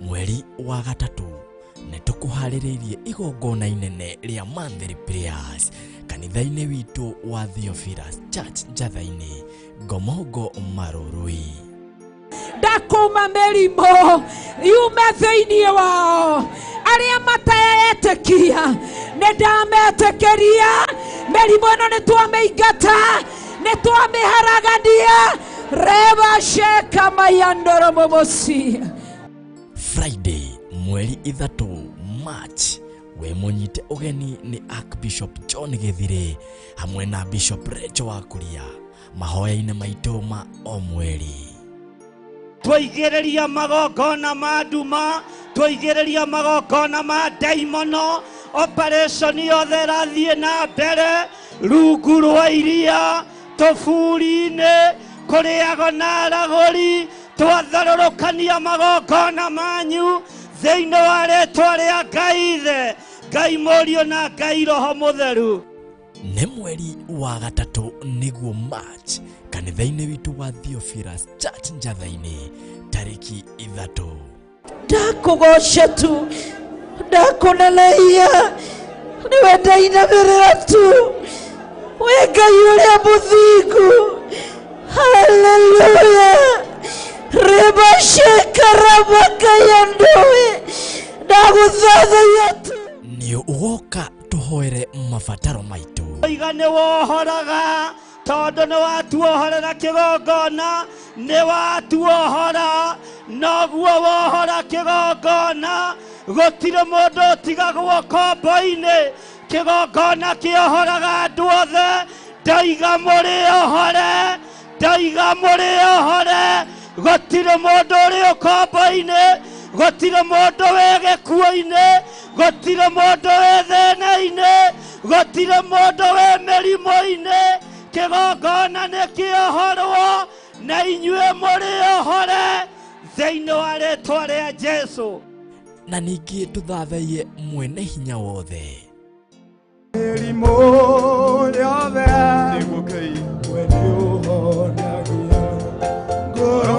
mweri wa gatatu nitukuhaririirie igongona inene ria monthly prayers kanitha-ini witu wa Theophilus Church Njatha-ini Ngomongo Marurui. Ndakuma merimo yume thĩinĩ wao arĩa mataetĩkia nĩndametĩkĩria. Mĩrimũ ĩno nĩtwamĩingata, nĩtwamĩharagania reba sheka mayandoro momosi. Friday mweri 3 March we munyite ugeni ni Archbishop John Githire hamwe na Bishop Recho wa Kuria mahoya-inĩ maitũ ma o mweri. Twigereria magongona ma nduma, twigereria magongona ma daimono, operation yothe rathie na mbere rungu rwa iria tofuri-inĩ kũrĩago na aragũri twatharũrũkania magongona manyu thĩinĩ wa rĩĩtwa rĩa Ngai Ithe, Ngai Mũriũ na Ngai Roho Mũtheru. Nĩ mweri wa gatatũ nĩguo March kanitha-inĩ witũ wa Theophilus Church Njatha-ini tariki 3. Ndakũgoca tu, ndakũnenehia, nĩwe ndainamĩrĩra tu, we Ngai ũrĩa mũthingu. Hallelujah. Reba sheka rabaka ya ndoe ndagũthathaiya tu. Nĩ ũgoka tũhoere mabataro maitũ. Iga nĩ wohoraga tondũ nĩ watuohorera kĩgongona, nĩ watuohora noguo wohora kĩgongona, gũtirĩ mũndũ ũtigagwo kombo-inĩ, kĩgongona kĩohoraga andũ othe. Ndaiga mũrĩohore, ndaiga mũrĩohore, gũtirĩ mũndũ ũrĩ kombo-inĩ, gũtirĩ mũndũ wĩ gĩkuũ-inĩ, gũtirĩ mũndũ wĩ thĩna-inĩ, gũtirĩ mũndũ wĩ mĩrimũ-inĩ. Kĩgongona nĩ kĩohorwo na inyuĩ mũrĩohore thĩinĩ wa rĩĩtwa rĩa Jesũ. Na ningĩ tũthathaiye mwene hinya wothe. Mĩrimũ yothe we nĩ ũhonagia, ngoro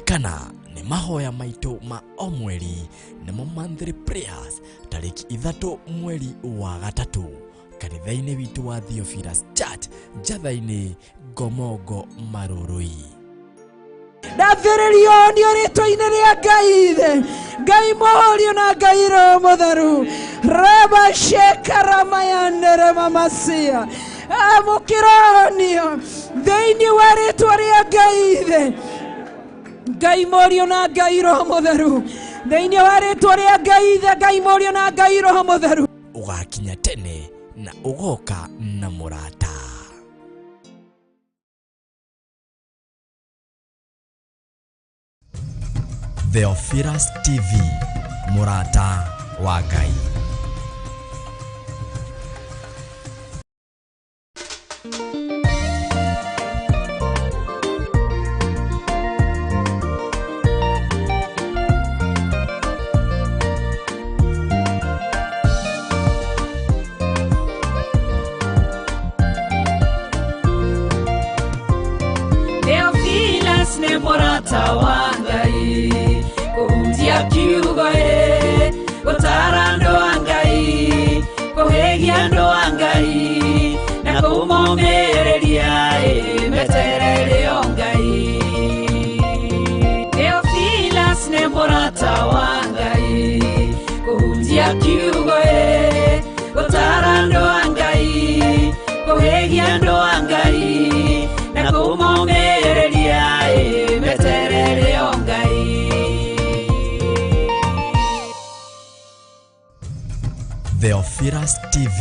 ririkana ni mahoya maitu ma o mweri nimo monthly prayers tariki 3 mweri wa gatatu kanitha-ini witu wa THEOPHILUS Church njatha-ini Gomongo Marurui. Ndathĩrĩrio nĩ rĩĩtwa-inĩ rĩa Ngai ithe, Ngai Mũhoria na Ngai Roho Mũtheru. Reba shekaramayandere mamasia amũkĩronio thĩinĩ wa rĩĩtwa rĩa Ngai ithe, Ngai Mũhoria na Ngai Roho Mũtheru. Thĩinĩ wa rĩĩtwa rĩa Ngai ithe, Ngai Mũhoria na Ngai Roho Mũtheru. Ũgakinya tene na ugoka na murata. THEOPHILUS TV, Murata wa Ngai. THEOPHILUS ne Murata wa Ngai, kuhutia kiugo gutara ndo wa Ngai, kuhegia ndo wa Ngai, na kumomereria meterere o Ngai. THEOPHILUS ne Murata wa Ngai, kuhutia kiugo gutara ndo wa Ngai, kuhegia ndo wa Ngai, na kumomereria meterere o Ngai. THEOPHILUS TV,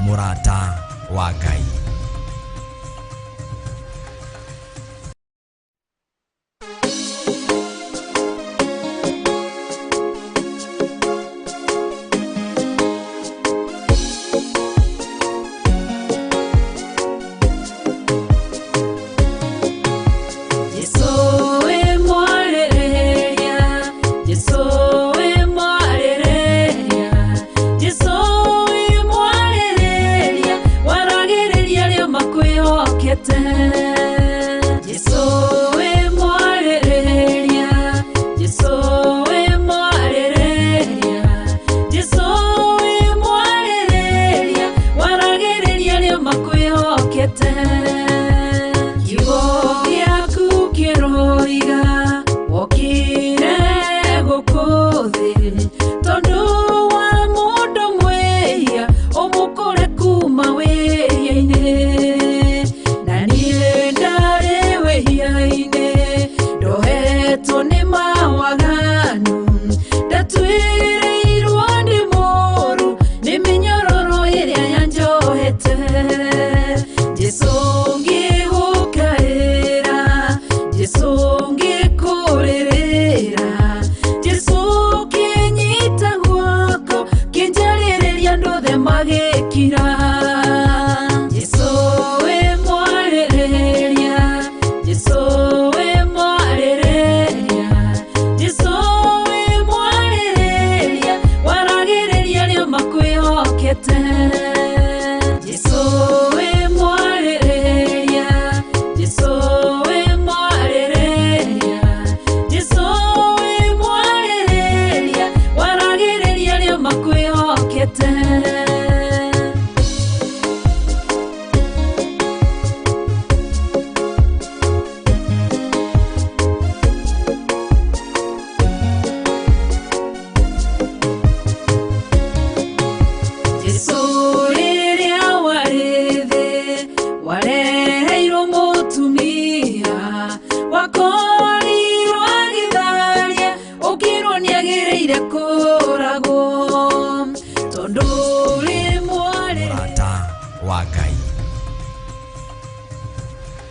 Murata wa Ngai.